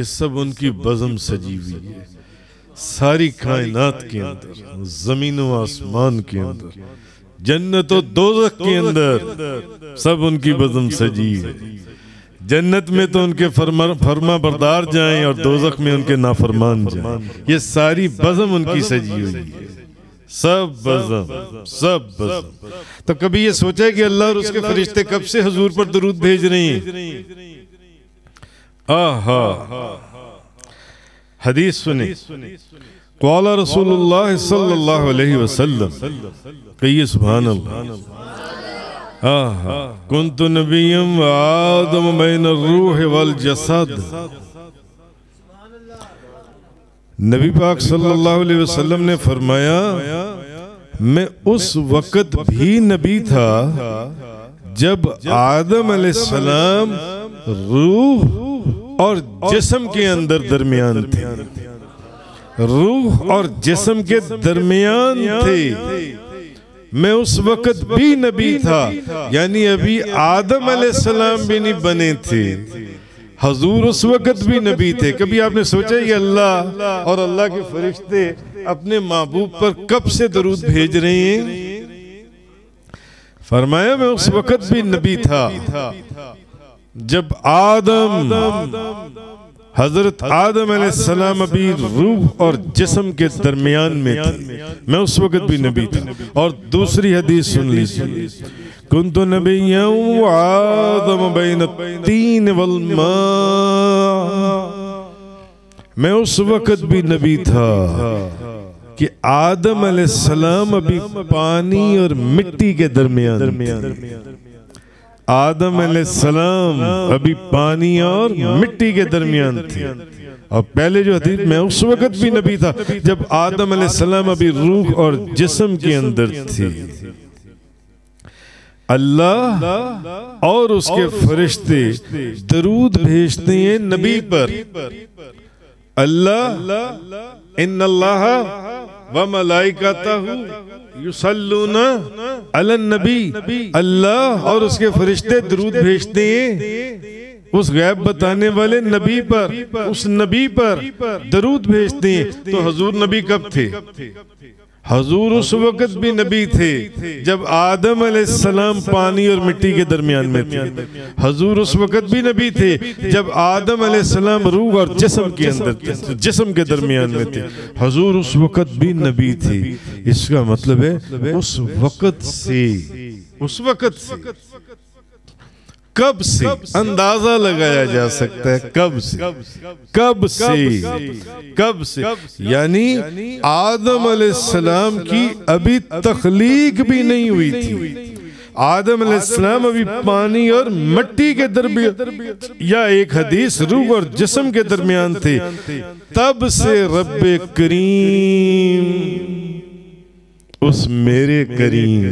सब उनकी बज़म सजी हुई है। सारी कायनात के अंदर, ज़मीन व आसमान के अंदर, जन्नत और दोज़ख के अंदर सब उनकी बज़म सजी है। जन्नत में तो उनके फरमा बरदार जाएं और दोज़ख में उनके नाफरमान जाएं। ये सारी बज़म उनकी सजी हुई है, सब बज़म। तो कभी ये सोचा है कि अल्लाह और उसके फरिश्ते कब से हुजूर पर दरूद भेज रहे हैं? आहा, हदीस सुने, क़ाला रसूलुल्लाह सल्लल्लाहु अलैहि वसल्लम, कहिए सुभान अल्लाह। कुन्तु नबिय्यम व आदम बैन रूह वल जसद। नबी पाक सल्लल्लाहु अलैहि वसल्लम ने फरमाया, मैं उस वक़्त भी नबी था जब आदम अलैहिस्सलाम रूह और जिस्म के अंदर दरमियान थे, रूह और जिस्म के दरमियान थे। मैं उस वक़्त भी नबी था, यानी अभी आदम अलैहिस्सलाम भी नहीं बने थे, हुजूर उस वक़्त भी नबी थे। कभी आपने सोचा कि अल्लाह और अल्लाह के फरिश्ते अपने महबूब पर कब से दरूद भेज रहे हैं? फरमाया, मैं उस वक़्त भी नबी था जब हजरत आदम अलैहिस्सलाम अभी रूह और जिस्म के दरमियान में थे, मैं उस वक़्त भी नबी था। और दूसरी हदीस सुन लीजिए, कुन्तु नबिय्यन व आदम बैन तीन वल मा। मैं उस वक़्त भी नबी था कि आदम अलैहिस्सलाम अभी पानी और मिट्टी के दरमियान, आदम अलैहिस्सलाम अभी पानी और मिट्टी के दरमियान थे। और पहले जो हदीस, मैं उस वक़्त भी नबी था जब आदम अलैहिस्सलाम अभी रूह और जिस्म के अंदर थे। अल्लाह और उसके फरिश्ते दरूद भेजते हैं नबी पर। अल्लाह इन्नल्लाह व मलाइकतहु युसल्लूना अलन नबी, अल्लाह और उसके फरिश्ते दरूद भेजते हैं उस गैब बताने वाले नबी पर, उस नबी पर दरूद भेजते हैं। तो हुजूर नबी कब थे? हुजूर उस वक्त भी नबी थे जब आदम अलैहिस्सलाम पानी और मिट्टी के दरमियान में थे। हुजूर उस वक्त भी नबी थे जब आदम अलैहिस्सलाम रूह और जिस्म के अंदर थे, जिस्म के दरमियान में थे। हुजूर उस वक्त भी नबी थे। इसका मतलब है उस वक्त से, उस वक्त से, कब से अंदाजा लगाया जा सकता है, कब से, कब से, कब से, यानी आदम अलैहिस्सलाम की अभी तख्लीक भी नहीं हुई थी। आदम अलैहिस्सलाम अभी पानी और मिट्टी के दरमियान, या एक हदीस रूह और जिस्म के दरमियान थे। तब से रब्बे करीम उस मेरे करीम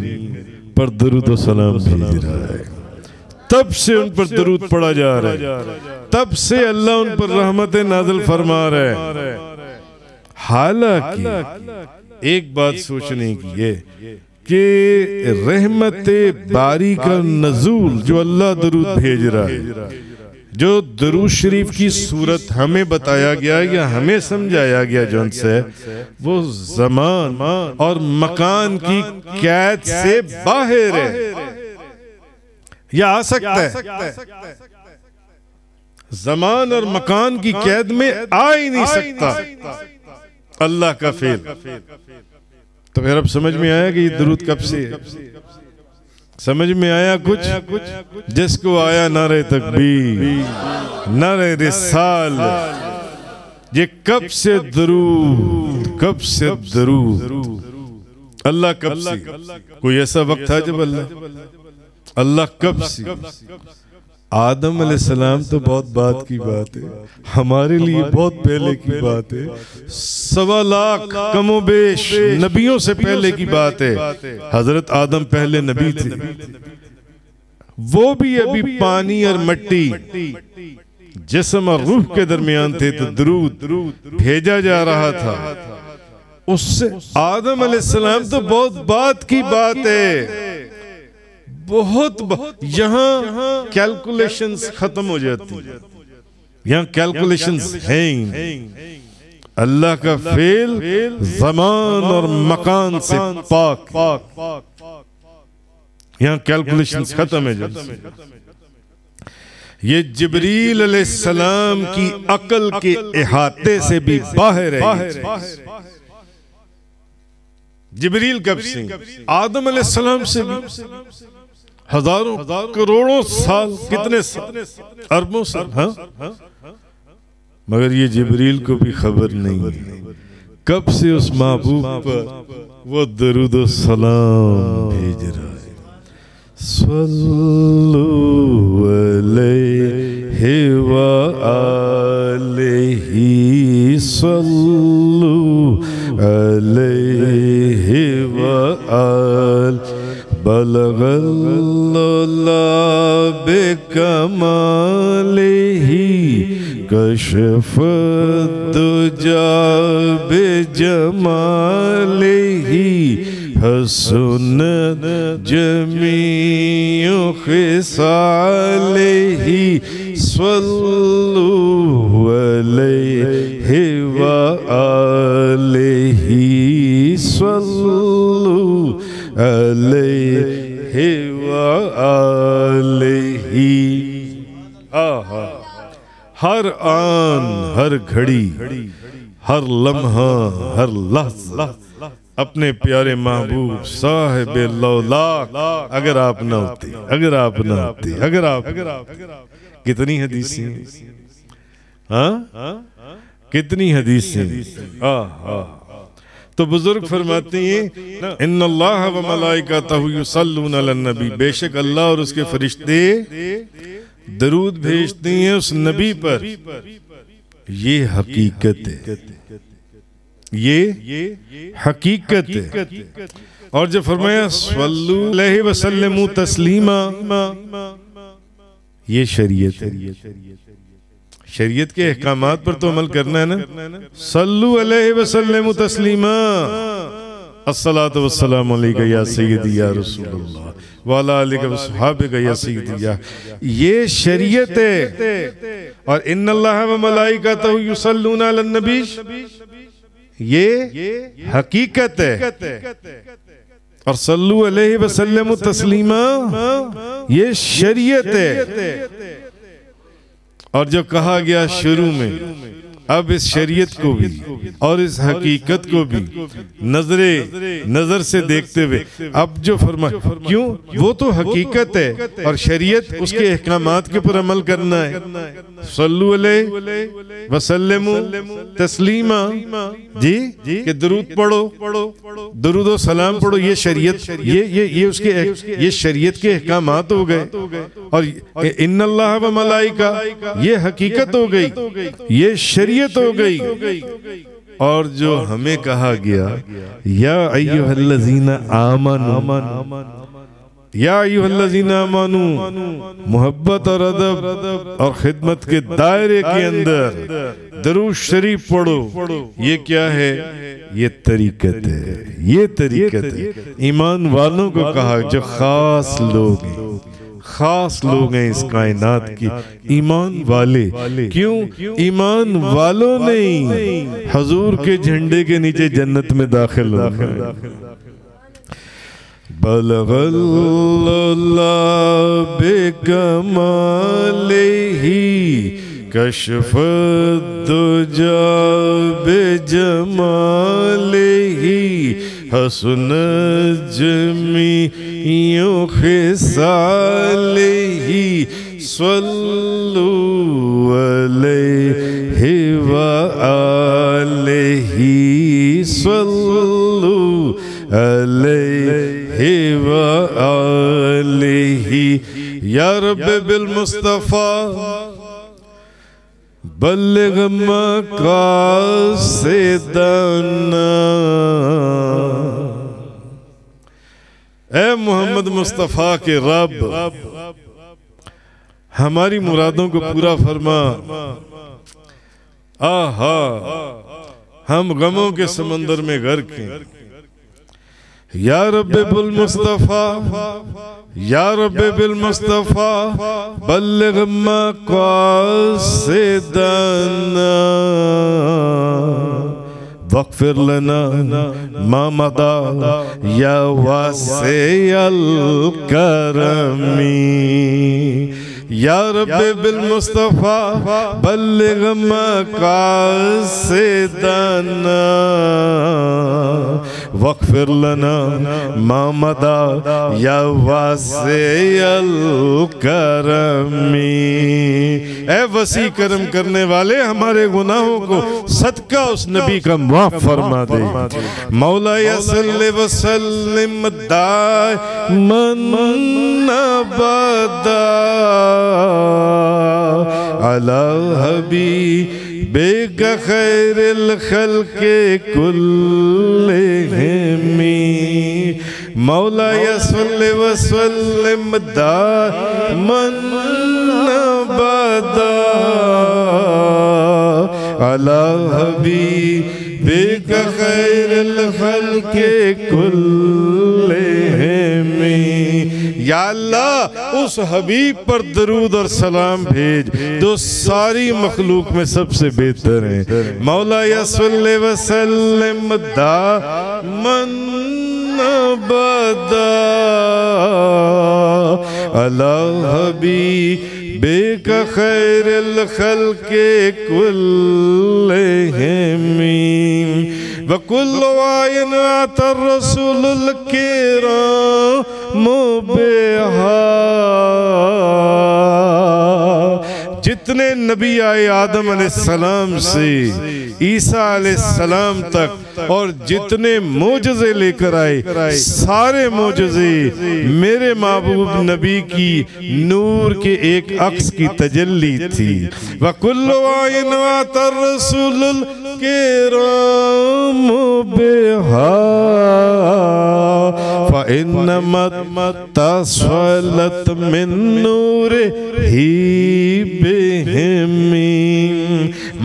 पर दरूद व सलाम भेज रहा है। तब से उन पर दरूद पढ़ा जा रहा है, तब से अल्लाह उन पर रहमत नाज़िल फरमा रहा है। हालांकि एक बात सोचने की है कि रहमत बारी का नज़ूल जो अल्लाह दरूद भेज रहा है, जो दरूद शरीफ की सूरत हमें बताया गया या हमें समझाया गया जो उनसे, वो ज़मान और मकान की कैद से बाहर है या आ सकता है। ज़मान और मकान की कैद में आ ही नहीं सकता अल्लाह का फेल। तो फिर अब समझ में आया कि ये दरूद कब से है? समझ में आया कुछ? जिसको आया नारे तकबीर, नारे रिसाल, ये कब से दरूद, कब से दरूद, अल्लाह कब से? कोई ऐसा वक्त था जब अल्लाह कब से? आदम अलैहिस्सलाम तो बहुत बाद की बात है, हमारे लिए बहुत पहले की बात है। 1.25 लाख कमोबेश नबियों से पहले की बात है। हजरत आदम पहले नबी थे, वो भी अभी पानी और मिट्टी, जिस्म और रूह के दरमियान थे। तो दरूद भेजा जा रहा था उससे। आदम अलैहिस्सलाम तो बहुत बाद की बात है, बहुत यहाँ कैलकुलेशंस खत्म हो जाती हैं, यहाँ कैलकुलेशंस हैं। अल्लाह का फेल ज़मान और मकान से पाक, यहाँ कैलकुलेशंस खत्म है। ये जिब्रील अलैहिस्सलाम की अकल के इहाते से भी बाहर है। जिब्रील कब से? आदम अलैहिस्सलाम से भी हजारों करोड़ों साल, कितने साल, अरबों साल, हाँ? मगर ये जिब्रील को भी खबर नहीं है कब से उस महबूब पर वो दरूद व सलाम भेज रहा है। सल्लल्लाहु अलैहि व आलिहि, सल्लल्लाहु अलैहि व आलिहि, बलगल्लाह बेकमालिही, कशफद्दुजा बेजमालिही, हसनत जमीउ खिसालिही, सल्लल्लाहु अलैहि व आलिहि, सल्लल्लाहु अलैहि व आलिहि। हर आन, हर घड़ी, हर लम्हा, हर लहज़ा अपने प्यारे महबूब साहिब लौलाक, अगर आप न होते, अगर आप न होते, अगर आप, कितनी हदीसें, हाँ, कितनी हदीसें। तो बुजुर्ग फरमाते हैं इन्नल्लाह व मलाइकतहु युसल्लूना अलन नबी, बेशक अल्लाह और उसके फरिश्ते दरूद भेजते हैं उस नबी पर। ये हकीकत है, ये हकीकत है। और जब फरमाया सल्लु अलैहि वसल्लमु तस्लीमा, ये शरीयत है। शरीयत के अहकामात पर तो अमल करना है ना। सल्लु अलैहि वसल्लमु तस्लीमा, अस्सलातु वस्सलामु अलैका या सय्यदी या रसूलल्लाह व अला आलिका व सहाबिका या सय्यदी या, ये शरीयत है। और इन्नल्लाह व मलाइकतहु युसल्लूना अलन नबी, ये हकीकत है। और सल्लु अलैहि वसल्लम तस्लीमा, ये शरीयत है। और जो कहा गया शुरू में, अब इस शरीयत को भी और इस हकीकत को भी नजर से देखते हुए अब जो फरमाया, क्यों, वो तो हकीकत है और शरीयत उसके अहकामात के ऊपर अमल करना है। सल्लु अलैहि वसल्लमु तस्लीमा जी, कि दुरूद पढ़ो, दुरूद और सलाम पढ़ो, ये शरीयत, ये उसके, ये शरीयत के अहकामात हो गए। और इन्नल्लाह व मलाइका, ये हकीकत हो गई, ये शरीयत हो गई। और जो हमें कहा गया, या अय्युहल्लज़ीना आमनू, या अय्युहल्लज़ीना आमनू, मोहब्बत और अदब और खिदमत के दायरे के अंदर दरूद शरीफ पढ़ो। ये क्या है? ये तरीकत है, ये तरीकत है। ईमान वालों को कहा, जो खास लोग हैं इस कायनात की, ईमान वाले। क्यों? ईमान वालों ने हजूर के झंडे के नीचे जन्नत में दाखिल होना है। बलगल्लाह बेकमालिही कशफद्दुजा बेजमालिही हसन जमीउ खिसालिही सल्लु अलैहि व आलिही सल्लु अलैहि व आलिही। या रब्बि बिल मुस्तफा बल्लिग मक़ासिदना, ए मोहम्मद मुस्तफ़ा के रब, हमारी मुरादों को पूरा फरमा। आहा, हम गमों के समंदर में गर्क हैं। या रब्बे बिल मुस्तफ़ा, या रब्बे बिल मुस्तफ़ा बल्लिग मक़ासिदना वग़फ़िर लना मा मदा या वासिअल करमी। या रब्बे बिल मुस्तफ़ा बल्लिग मक़ासिदना वग़फ़िर लना मा मदा या वासिअल करमी। ए वसी करम करने वाले, हमारे गुनाहों को सदका उस नबी का माफ फरमा दे। मौला या सल्लि व सल्लिम दाइमन अबदा अला हबीबिक खैरिल खल्क़ि कुल्लिहिम। मौला या सल्लि व सल्लिम दाइमन अबदा अला हबीबिक खैरिल खल्क़ि कुल्लिहिम। या अल्लाह, उस हबीब पर दरूद और सलाम भेज जो सारी मखलूक में सबसे बेहतर है। मौला या सल्लि व सल्लिम दाइमन अबदा अला हबीबिक खैरिल खल्क़ि कुल्लिहिम। वकुल्लु आयन अतर रसूलुल किराम बिहा जितने नबी आए आदम अलैहिस्सलाम से ईसा अलैहिस्सलाम तक और जितने मोजज़े लेकर आए सारे मोजज़े मेरे महबूब नबी की नूर के एक अक्स की तजल्ली थी। वकुल्लु आइन वातर रसूलुल किराम बिहा फ़इन्नमा तस्वलत मिन नूरे ही बिहिमी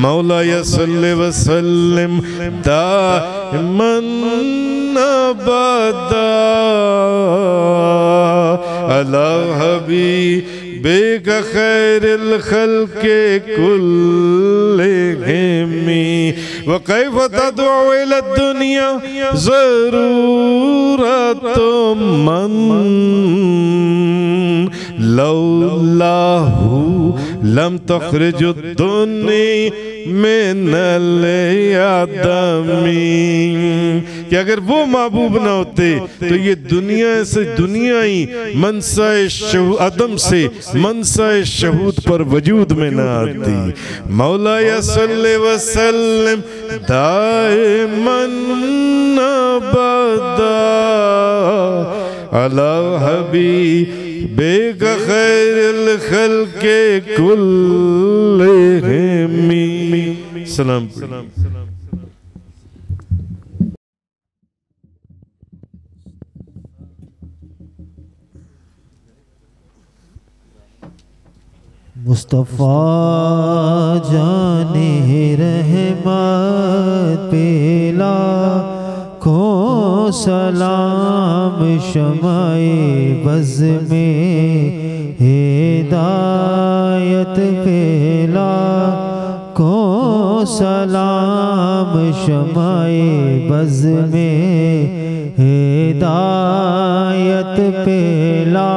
मौला सल्लि व सल्लिम दाइमन अबदा अला हबीबिका खैरिल खल्क़ि कुल्लिहिम व कैफ़ तदउ इला दुनिया ज़रूरतुम मन लौलाहु लम तख़रिजु दुनिया मिनल आदमी कि अगर वो महबूब ना होते तो ये दुनिया से दुनिया ही मनसाए अदम से मनसाए शहूद पर वजूद में ना आती। मौला सल्लि व सल्लिम दाइमन अबदा अला हबीबिका खैरिल खल्क़ि कुल्लिहिम। सलाम। मुस्तफ़ा जाने रहमत पेला को सलाम शमाए बज़ में हिदायत पेला को सलाम शमाए बज़ में हिदायत पेला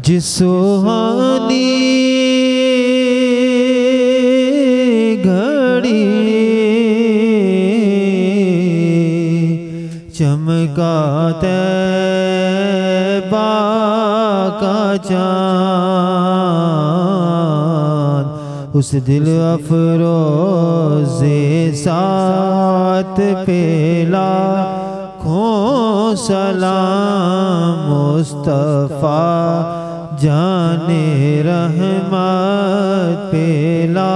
जिस सुहानी घड़ी चमका तैबा का चाँद उस दिल अफरोज़े साथ पेला खो सलाम मुस्तफ़ा जाने रहमत पेला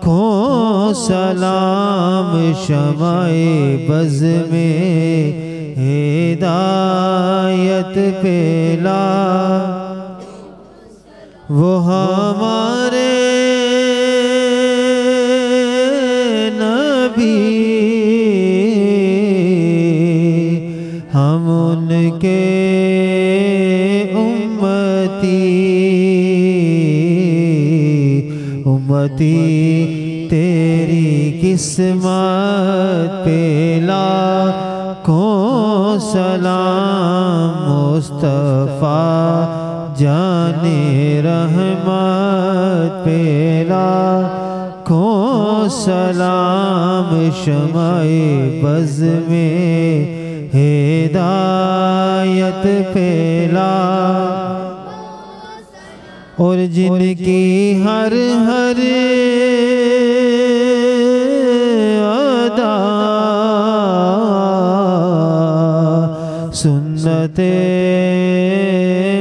खो सलाम शमाए बज़ में हिदायत पेला वो हमारे नबी हम उनके उम्मती तेरी किस्मत पेला को सलाम मुस्तफ़ा जाने रहमत पेला को सलाम शमाए बज़ में हिदायत पेला और जिनकी हर हर अदा सुन्नते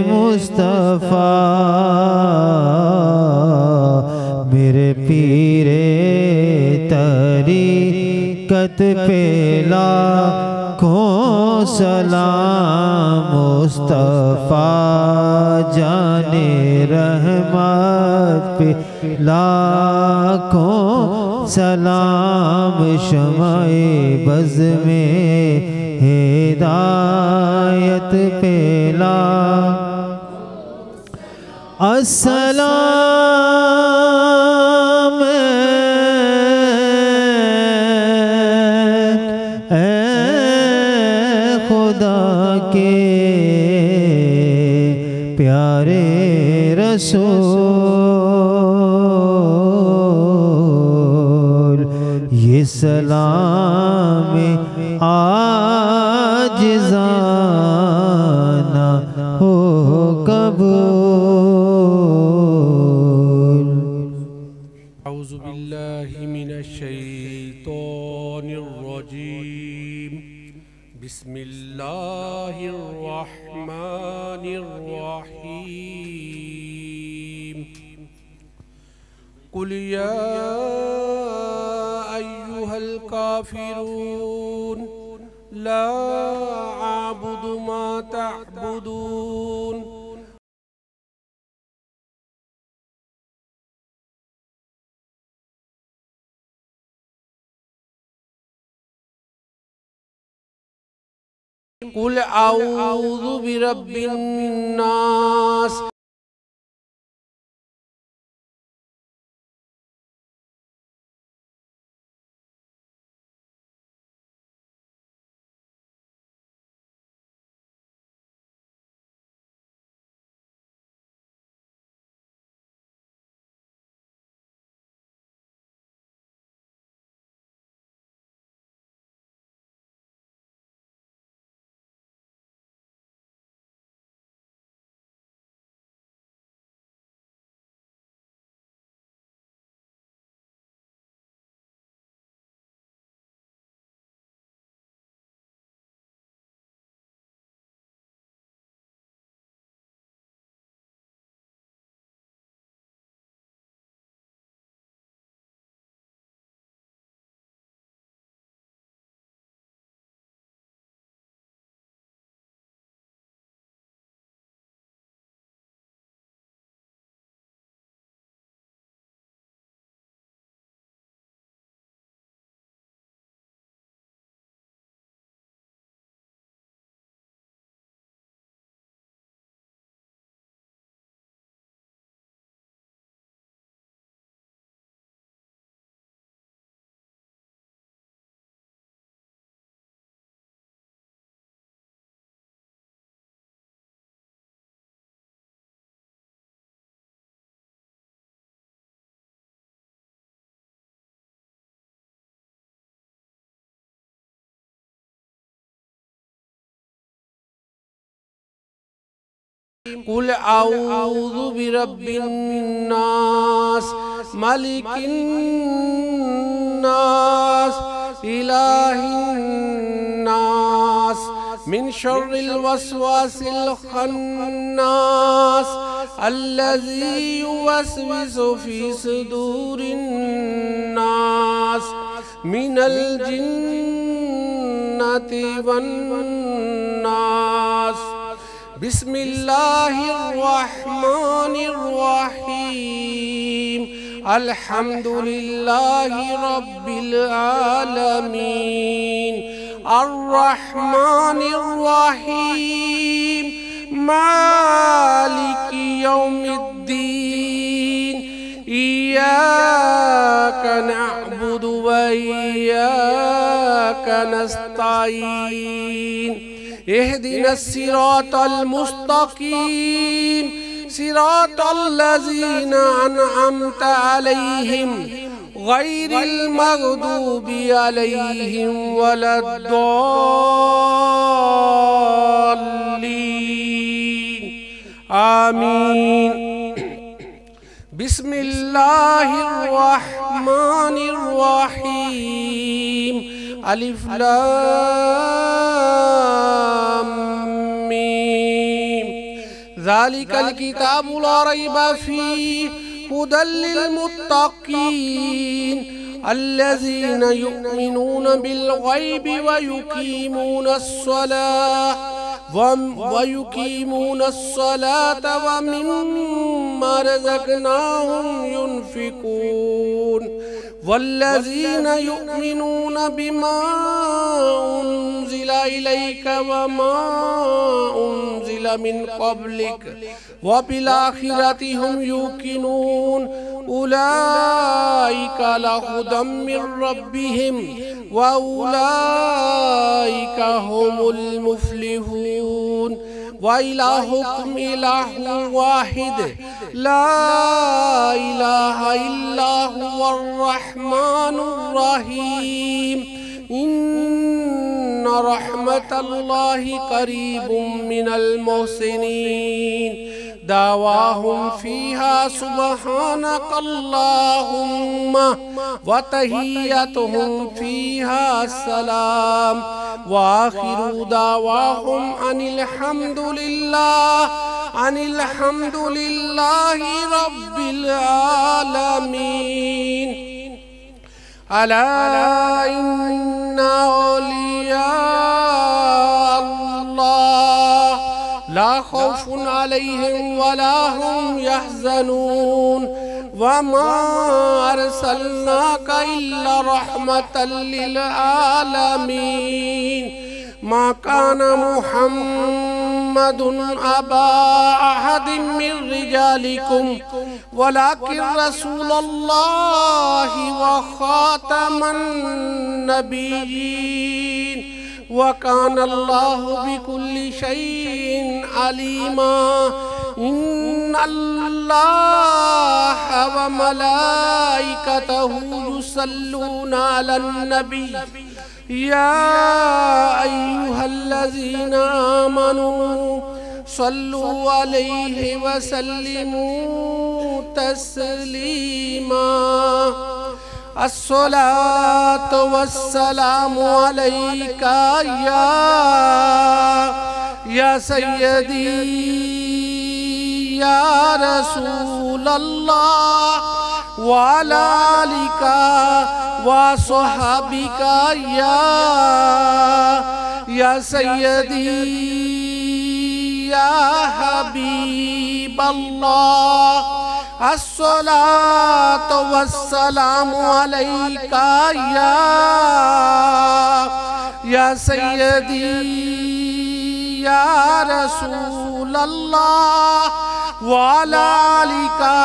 मुस्तफ़ा मेरे पीरे तरीक़त पेला को सलाम मुस्तफ़ा जाने रहमत पे लाखों सलाम शमाए बज़ में हिदायत पेला अस्सलाम खुदा के प्यारे रसूल ये सलाम आजिज़ाना हो कबूल बिस्मिल्लाहिर्रहमानिर्रहीम। कुल या अय्युहल काफिरून ला अअबुदु मा तअबुदून। कुल आऊज़ु बिरब्बिन नास। कुल आऊज़ु बिरब्बिन नास मालिकिन नास इलाहिन नास मिन शर्रिल वस्वासिल खन्नास अल्लज़ी युवस्विसु फी सुदूरिन नास मिनल जिन्नति वन नास। बिस्मिल्लाहिर्रहमानिर्रहीम। अल्हम्दुलिल्लाहि रब्बिल आलमीन अर्रहमानिर्रहीम मालिकि यौमिद्दीन इय्याका नअबुदु व इय्याका नस्तईन। इहदिनस सिरातल मुस्तकीम सिरातल लज़ीना अनअमता अलैहिम गैरिल मग़दूबि अलैहिम वलद्दाल्लीन। आमीन। बिस्मिल्लाहिर्रहमानिर्रहीम। अलिफ लाम मीम। ज़ालिकल किताबु ला रैबा फ़ीहि हुदल लिल मुत्तक़ीन अल्लज़ीना युमिनूना बिल ग़ैबि व युक़ीमूना अस्सलाता व मिम्मा रज़क़नाहुम युनफ़िक़ून वल्लज़ीना युमिनूना बिमा उन्ज़िला इलैका व मा उन्ज़िला मिन क़ब्लिक व बिल आखिरति हुम युक़िनून उलाइका लहुदम मिन रब्बिहिम व उलाइका हुमुल मुफ़्लिहून। व इलाहुकुम इलाहुन वाहिद ला इलाहा इल्ला हुवर रहमानुर रहीम। इन्ना रहमतल्लाहि करीबुम मिनल मुहसिनीन। दावाहुम फीहा सुबहानक अल्लाहुम्मा व तहियतुहुम फीहा सलाम व आखिरु दावाहुम अनिल हम्दुलिल्लाहि रब्बिल आलमीन। अला इन्ना औलिया अल्लाह ला खौफुन अलैहिम वला हुम यहज़नून वमा अरसलनाका इल्ला रहमतल लिल आलमीन। मा काना मुहम्मदुन अबा अहदिम मिन रिजालिकुम वलाकिन रसूलल्लाहि व खातमन नबिय्यीन व कानल्लाहु बिकुल्लि शैइन अलीमा। इन्नल्लाहा व मलाइकतहु युसल्लूना अलन नबी या अय्युहल्लज़ीना आमनू सल्लु अलैहि व सल्लिमू तस्लीमा। अस्सलातु वस्सलामु अलैका या सय्यदी या रसूलल्लाह व अला आलिका व स्वहाबिका या सय्यदी या हबीबल्लाह। अस्सलातु वस्सलामु अलैका या सय्यदी या रसूलल्लाह व अला आलिका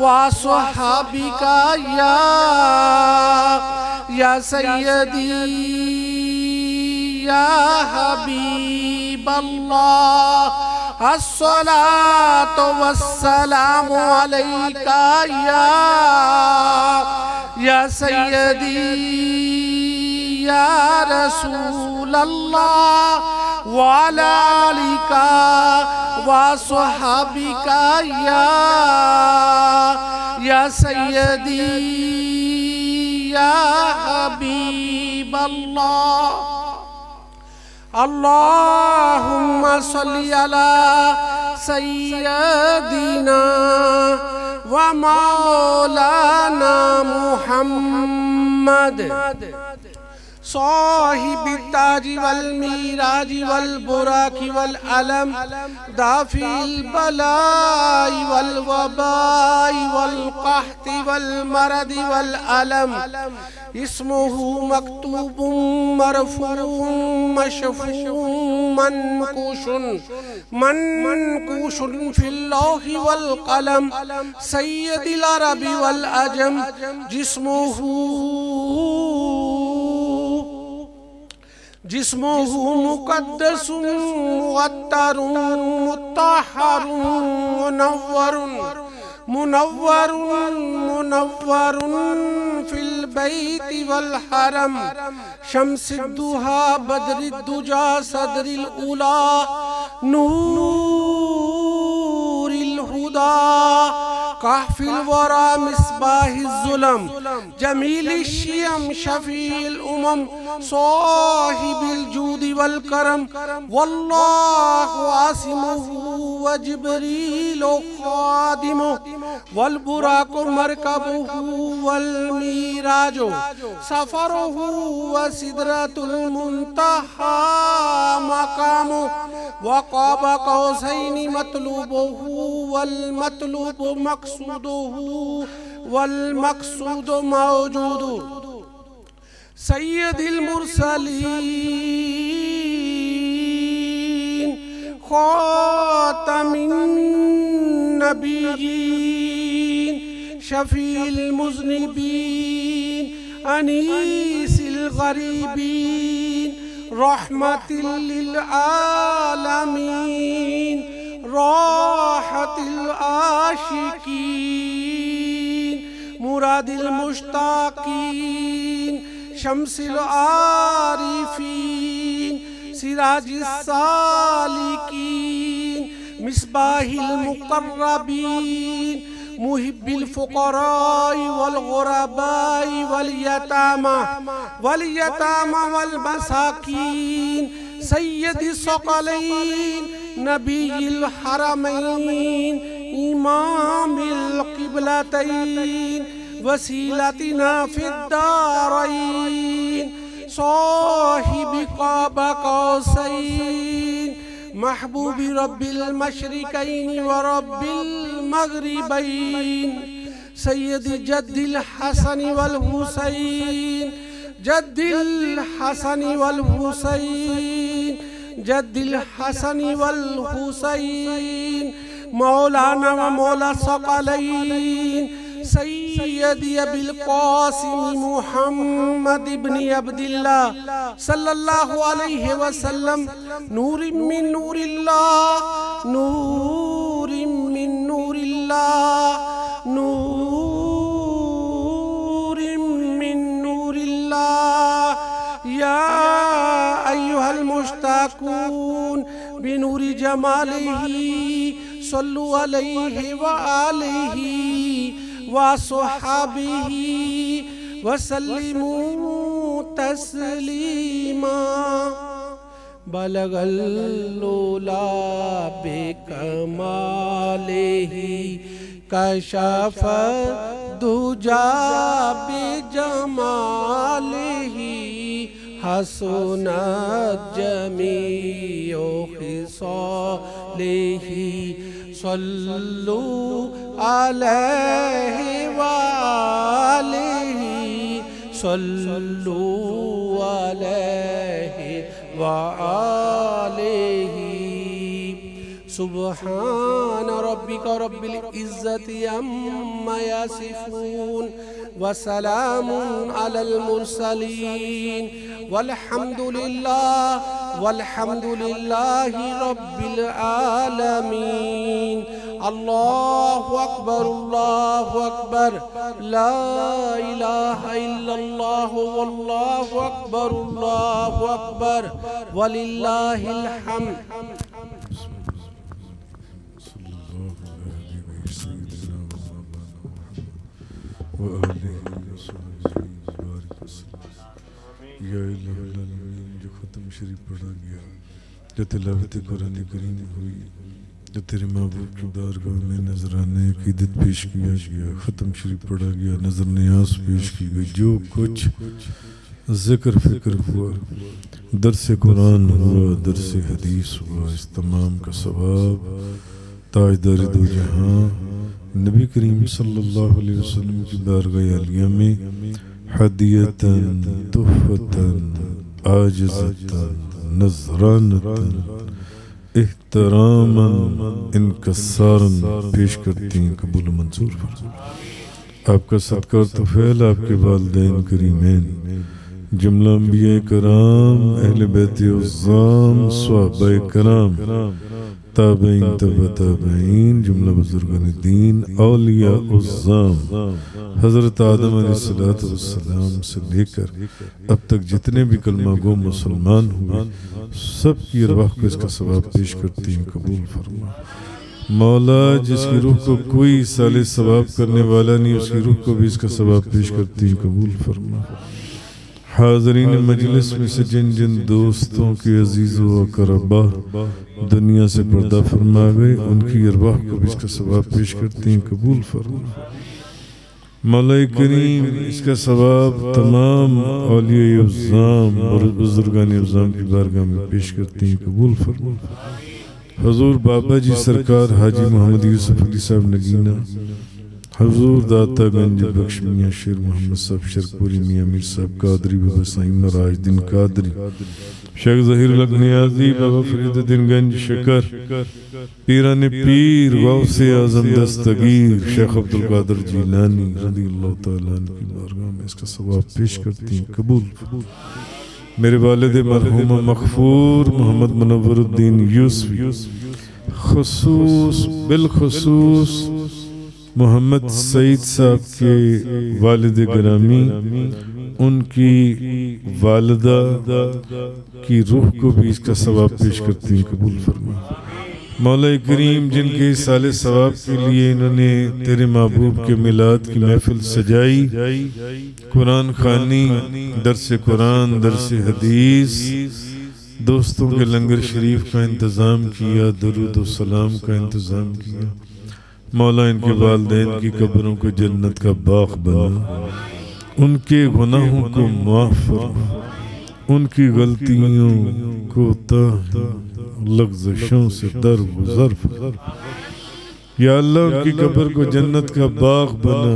व स्वहाबिका या सय्यदी या हबीबल्लाह। अस्सलातु वस्सलामु अलैका या सय्यदी या रसूलल्लाह व अला आलिका व स्वहाबिका या सय्यदी या हबीबल्लाह। अल्लाहुम्मा सल्ली अला सय्यदिना व मौलाना मुहम्मद साहिबि ताजी वल मीराजी वल बुराकी वल अलम दाफिल बलाई वल वबाई वल कहती वल मरदी वल अलम इस्मुहु मक्तूबुम मरफूम मशफूम मनकुशुन फिल लौहि वल कलम सय्यदिल अरबी वल अजम जिस्मुहु मुक़द्दसुन मुअत्तरुन मुत्तहरुन मुनव्वरुन फिल बैति वल हरम शम्सिद्दुहा बद्रिद्दुजा सदरिल उला नूरिल हुदा कहफिल वरा मिसबाहिज़ जुलम जमीलिश शियम शफील उमम साहिबिल जूदी वल करम वल्लाहु आसिमुहु व जिब्रील खादिमुहु वल बुराकु मरकबुहु वल मीराजु सफरुहु व सिदरतुल मुंतहा मकामु व क़ाब क़ौसैनि मतलूबुहु वल मतलूबु मक़सूदुहु वल मक़सूदु मौजूदु सय्यदिल मुरसलीन खातमिन नबिय्यीन शफील मुज़निबीन अनीसिल गरीबीन रहमतिल लिल आलमीन राहतिल आशिकीन मुरादिल मुश्ताकीन शम्सिल आरिफीन सिराजिस सालिकीन मिसबाहिल मुक़र्रबीन मुहिब्बिल फ़ुक़राई वल ग़ुरबाई वल यतामा वल मसाकीन सय्यदिस सक़लैन नबील हरमैन इमामिल क़िबलतैन वसीलतिना फ़िद्दारैन साहिबि क़ाब क़ौसैन महबूबी रब्बिल मशरिकैन व रब्बिल मग़रिबैन सय्यदी जद्दिल हसन वल हुसैन जद्दिल हसन वल हुसैन जद्दिल हसन वल हुसैन मौलाना व मौला सक़लैन सय्यदी अबिल क़ासिम मुहम्मद इब्न अब्दिल्लाह सल्लल्लाहु अलैहि वसल्लम नूरिम मिन नूरिल्लाह नूरिम मिन नूरिल्लाह नूरिम मिन नूरिल्लाह या अय्युहल मुश्ताकून बिनूरि जमालिही सल्लु अलैहि व आलिही व सुहाबिही वसल्लिमू तस्लीमा बलगल लोला बेकमालिही कशफ दुजा बेजमालिही हसनत जमीउ खिसालिही सल्लु अलैहि व आलिही सल्लु अलैहि व आलिही सुब्हान रब्बिका रब्बिल इज्जति अम्मा यसिफून व सलामुन अलल मुरसलीन वल्हम्दुलिल्लाहि रब्बिल आलमीन। अल्लाहु अकबर ला इलाहा इल्लल्लाह वल्लाहु अकबर वलिल्लाहिल हम्द। जो ख़त्म शरीफ पढ़ा गया, जो तिलावत कुरान करीम हुई, जो तेरे महबूब की बारगाह में नजराने अक़ीदत पेश किया गया, ख़त्म शरीफ पढ़ा गया, नजर नियाज पेश की गई, जो कुछ ज़िक्र फ़िक्र हुआ, दर्स कुरान हुआ, दर्स हदीस हुआ, इस तमाम का सवाब ताजदार दो जहां नबी करीम सल्लल्लाहु अलैहि वसल्लम की बारगाह आलिया में हदियतन तुहफतन आजिज़तन नज़रानतन इहतरामन इनकसारन पेश करती हैं। कबूल मंजूर आपका सत्कार तो फैल आपके वालिदैन करीमैन, जुमला अंबिया कराम, अहले बैत उज़्ज़ाम, सहाबाए कराम, ताबईन तबा ताबईन, जुमला बुजुर्गान दीन, औलिया उज़्ज़ाम, हज़रत आदम अलैहिस्सलाम से लेकर अब तक जितने भी कलमा गो मुसलमान हुए, सब की अरवाह को इसका सवाब पेश करती हैं। कबूल फरमा मौला, जिसकी रूह को कोई साले सवाब करने वाला नहीं, उसकी रूह को भी इसका सवाब पेश करती हैं। कबूल फरमा हाज़रीन मजलिस में से जिन जिन दोस्तों के अजीज़ों व क़रबा दुनिया से पर्दा फरमा गए, उनकी अरवाह को भी इसका सवाब पेश करती हैं। कबूल फरमा मौला करीम, इसका सवाब तमाम औलिया उज़्ज़ाम और बुजुर्गान उज़्ज़ाम की बारगाह में पेश करती हैं। कबूल फरमा हुज़ूर बाबा जी सरकार हाजी मोहम्मद यूसुफ अली साहब नगीना, हुज़ूर दाता गंज बख्श मियाँ शेर मोहम्मद साहब शरकपुरी, मियाँ मीर साहब कादरी, बाबा साईं राजदीन कादरी, शेख ज़हीर नियाज़ी, बाबा फरीदुद्दीन गंज शकर, पीराने पीर गौसे आज़म दस्तगीर शेख अब्दुल कादिर जीलानी रज़ियल्लाहु तआला अन्हु की बारगाह में इसका सवाब पेश करती हैं। कबूल मेरे वालिद मरहूम मग़फ़ूर मोहम्मद मुनव्वरुद्दीन यूसुफ़ी, ख़ुसूस बिलख़ुसूस मोहम्मद सईद साहब के वालिद गिरामी, उनकी वालिदा की रूह को भी इसका सवाब पेश करती हैं। कबूल फरमा मौला करीम जिनके साले सवाब के लिए इन्होंने तेरे महबूब के मिलाद की महफिल सजाई, कुरान खानी, दरस कुरान, दरस हदीस, दोस्तों के लंगर शरीफ का इंतज़ाम किया, दरूद व सलाम का इंतज़ाम किया। मौला इनके वालिदैन की कब्रों को जन्नत का बाग बना, उनके गुनाहों को माफ़ फरमा, उनकी गलतियों को लग़्ज़िशों से दरगुज़र फरमा। या अल्लाह उनकी कब्र को जन्नत का बाग बना,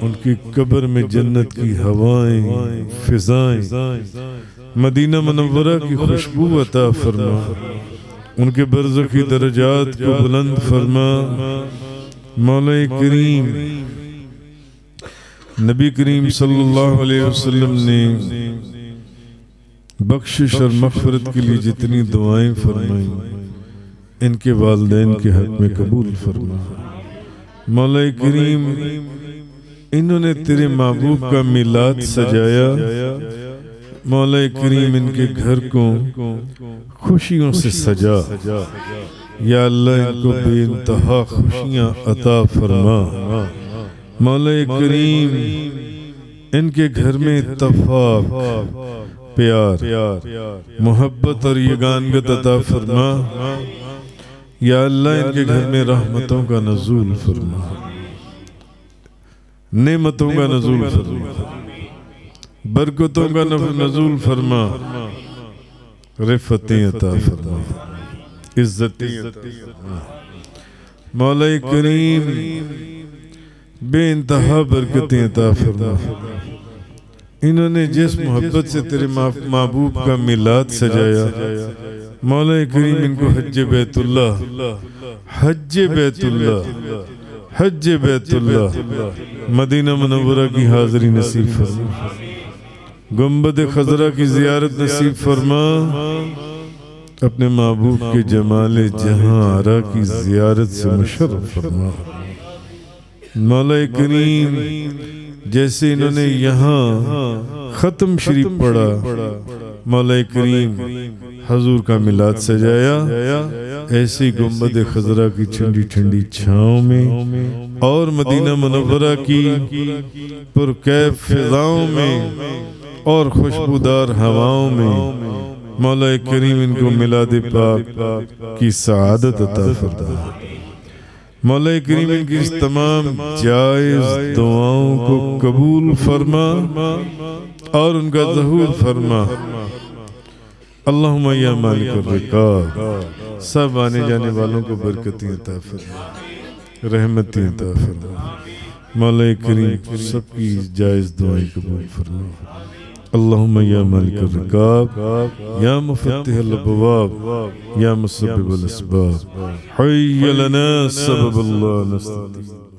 उनकी कब्र में जन्नत की हवाएं, फिजाएं, मदीना मुनव्वरा की खुशबू अता फरमा, उनके बरज़खी दरजात को बुलंद फरमा। मौला करीम नबी करीम सल्लल्लाहु अलैहि वसल्लम ने बख्शिश और मग़फ़िरत के लिए जितनी दुआएं फरमाई, इनके वालिदैन के हक में कबूल फरमा। मौला करीम इन्होंने तेरे महबूब का मिलाद सजाया, मौला करीम इनके घर को खुशियों से सजा। या अल्लाह इनको बेइंतहा खुशियाँ अता फरमा। मौला करीम इनके घर में इत्तफाक, प्यार, मोहब्बत और यगानगत अता फरमा। या अल्लाह इनके घर में रहमतों का नज़ूल फरमा, नेमतों का नज़ूल फरमा, बरकतों का नज़ूल फरमा, रिफ़तें अता फरमा, इज्जतें अता फरमा। मौला करीम बेइंतहा बरकतें अता फरमा। इन्होंने जिस मोहब्बत से तेरे महबूब का मिलाद सजाया, मौला करीम इनको हज्ज बैतुल्लाह, हज्ज बैतुल्लाह, हज्ज बैतुल्लाह, मदीना मुनव्वरा की हाज़री नसीब फरमा, गुंबद खज़रा की ज़ियारत नसीब फरमा, अपने महबूब के जमाले जहां आरा की ज़ियारत से मुशर्रफ फरमा। मौला करीम जैसे इन्होंने यहाँ ख़त्म शरीफ पढ़ा, मौला करीम हजूर का मिलाद सजाया, ऐसी गुंबद खज़रा की ठंडी ठंडी छाँव में और मदीना मुनव्वरा की पुरकैफ फिज़ाओं में और खुशबूदार हवाओं में मौला करीम इनको मिलाद पाक की सआदत अता फरमा। मौला करीम इनकी इस तमाम जायज़ दुआओं को कबूल फरमा और उनका ज़हूर फरमा। अल्लाहुम्मा या मालिक रिकाब, सब आने जाने वालों को बरकतें अता फरमा, रहमतें अता फरमा। मौला करीम सबकी जायज़ दुआएं कबूल फरमा। अल्लाहुम्मा या मालिक रिकाब, या मुफ़त्तिहल अबवाब, या मुसब्बिबल अस्बाब, हय्य लना सबब अल्लाह नस्तईन।